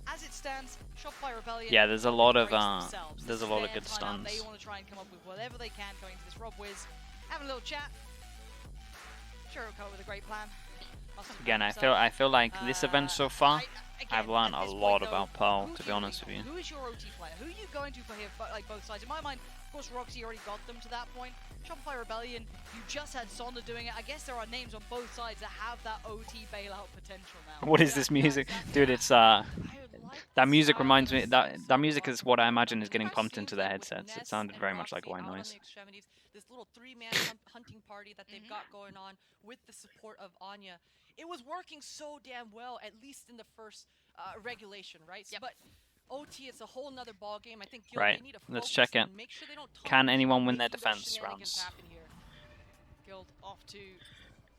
as it stands, Shopify Rebellion. Yeah, there's a lot of embrace themselves. there's a This lot is of their good timeout. They stuns. want to try and come up with whatever they can going into this Rob Wiz. Having a little chat. Sure, he'll come up with a great plan. Must have Again, planned I feel himself. like this event so far, I've learned a lot about Pearl, to be honest with you. Who is your OT player? Who are you going to for here, like both sides? In my mind, of course, Roxy already got them to that point. Shopify Rebellion, you just had Sonda doing it. I guess there are names on both sides that have that OT bailout potential now. What is this music? Dude, it's that music reminds me, that music is what I imagine is getting pumped into their headsets. It sounded very much like white noise. This little three-man hunting party that they've got going on with the support of Anya. It was working so damn well, at least in the first regulation, right? Yep. But OT is a whole nother ball game. I think Right, they need to let's focus check it. and make sure they don't Can talk anyone about win their making those defense shenanigans rounds? happen here. Guild off to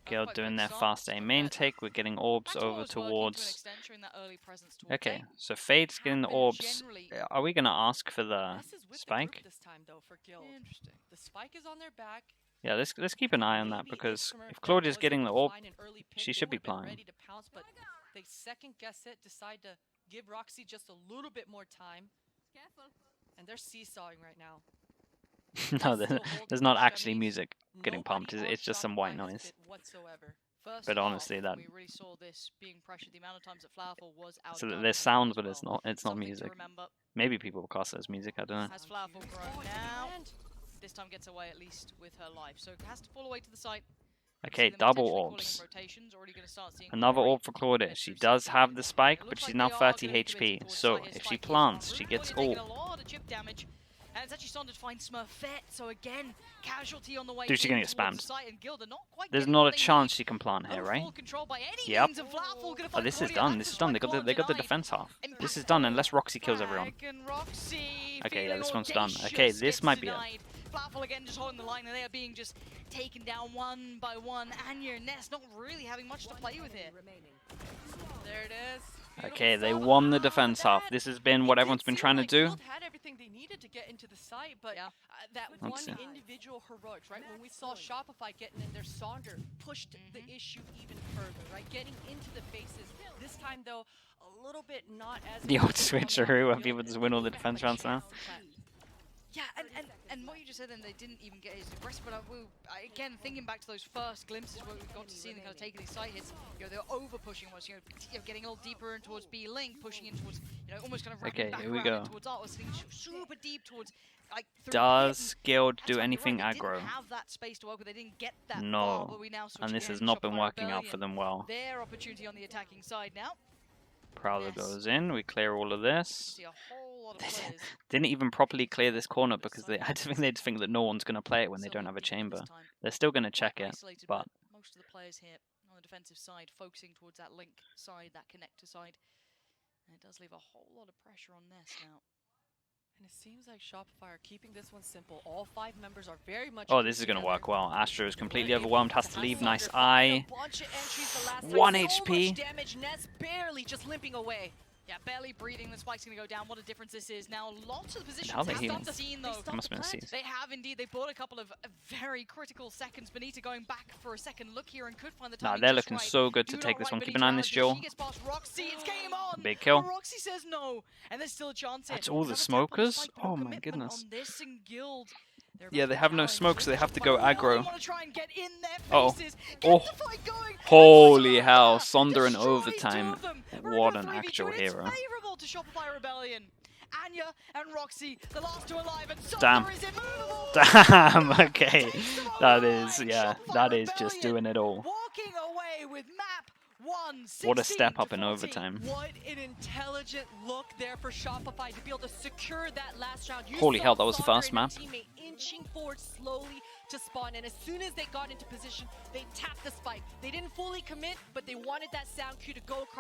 Guild quite doing quick their start. fast A main take. We're getting orbs Maxwell over was working to an towards. extent, showing that early presence towards Okay, A. so Fade's getting the Have been orbs. generally- Are we gonna ask for the This is with the group spike? this time though for Guild. Interesting. The spike is on their back. Yeah, let's keep an eye on that Maybe because Smurf if that Claudia's was getting able the to orb, find an early pick, she they should be would've been playing. ready to pounce, but they second guess it, decide to give Roxy just a little bit more time, and they're seesawing right now. No, Still holding there's not their actually Chemis. music getting Nobody pumped. on It's just some white Shopify has noise. bit whatsoever. First But half, honestly, that- we really saw this being pressured. The amount of times that Flowerful was out. So there's sounds, but it's not. It's not Something music. To remember. Maybe people will cast it as music. I don't know. Has Flowerful grown Oh, it's now? grand. This time gets away at least with her life, so has to fall away to the side. Okay, See them double potentially calling in orbs. rotations, already gonna start seeing Another Rory orb for Claudia. get She through does safely. have the spike, It but looks she's like now they are 30 gonna be committing HP. towards So side. His if she spike is plants, on she route, gets they're taking ult. a lot of chip damage. And it's actually starting to find Smurfette, so again, casualty on the way. Dude, she's gonna in get towards spammed. the site, and Guild are not quite There's getting not what a they chance need. she can plant here, No right? full control by any Yep. means, and Flowerful gonna Oh, find this is Claudia. done. That's This the is done. They strike got one the denied. defense half. This is Impactful done unless Roxy kills everyone. frag, and Roxy Okay, yeah, feeling this one's done. audacious Okay, this gets might be it. denied. Flowerful again just holding the line, and they are being just taken down one by one. Anya and Ness not really having much to play with here. There it is. Okay, they Beautiful won the solo. defense Not half. bad. This has been It what did everyone's been seem trying to like do. Guild had everything they needed to get into the site, but Yeah. that Let's one see. individual heroics, right? When we saw Shopify getting in there, Sonder pushed the issue even further, right? Getting into the faces. This time, though, a little bit not as The old much coming switcheroo off where Guild. people just win all the They defense have a rounds now. chance to plant. Yeah, and what you just said then, they didn't even get his aggressive, but again, thinking back to those first glimpses where we got to see them kind of taking these side hits, you know, they were over pushing once, you know, getting a little deeper in towards B Link, pushing in towards, you know, almost kind of wrapping Okay, back here we around go. in towards Art, was getting super deep towards, like, through Does Pit. Guild That's do why you're anything right, they aggro? didn't have that space to work with, they didn't get that far, No. but we now switch And this again has to not been Shopify working out for Rebellion. them well. Their opportunity on the attacking side now. Prowler Yes. goes in. We clear all of this. See a whole lot of players. Didn't even properly clear this corner because I just think they just think that no one's going to play it when they So don't have a this chamber. time. They're still going to check it, Isolated, but most of the players here on the defensive side focusing towards that link side, that connector side. And it does leave a whole lot of pressure on Ness now. And it seems like Shopify are keeping this one simple. All 5 members are very much. oh, this is going to work well. Astro is completely overwhelmed, has to leave. Nice Sonder eye. fired a bunch of entries the last time. 1 So HP. much damage. Ness barely just limping away. Yeah, barely breathing. The spike's going to go down. What a difference this is. Now, lots of the positions Now they're have healing. stopped the scene, though. It must have been a seize. They have indeed. They bought a couple of very critical seconds. Benita going back for a second look here and could find the Nah, timing they're just looking right. so good to Do take not this right one. Keep Benita an eye on out this as duel. She gets past Roxy. It's game on. Big kill. But Roxy says no, and there's still a chance here. That's all the Another tap on smokers? spike, but no Oh my commitment goodness. on this and Guild. They're Yeah, about they to have no challenge. smoke, so they have to go Shopify really aggro. wanna try and get in their Oh. faces, get Oh. the fight going. Holy And hell, Sonder Sonder in destroys overtime. 2 of them. We're What in a an 3v2, actual and it's hero. favorable to Shopify Rebellion. Anya and Roxy, the last 2 alive, and Sonder Damn. is immovable. Damn, okay. Takes them over That the is, line. yeah, Shopify that is just Rebellion doing it all. Walking away with map 1, What a step 16 up to in 14. overtime. What an intelligent look there for Shopify to be able to secure that last round. You Holy saw hell, that was the Sonder first and her map. teammate inching forward slowly to spawn, and as soon as they got into position, they tapped the spike. They didn't fully commit, but they wanted that sound cue to go across.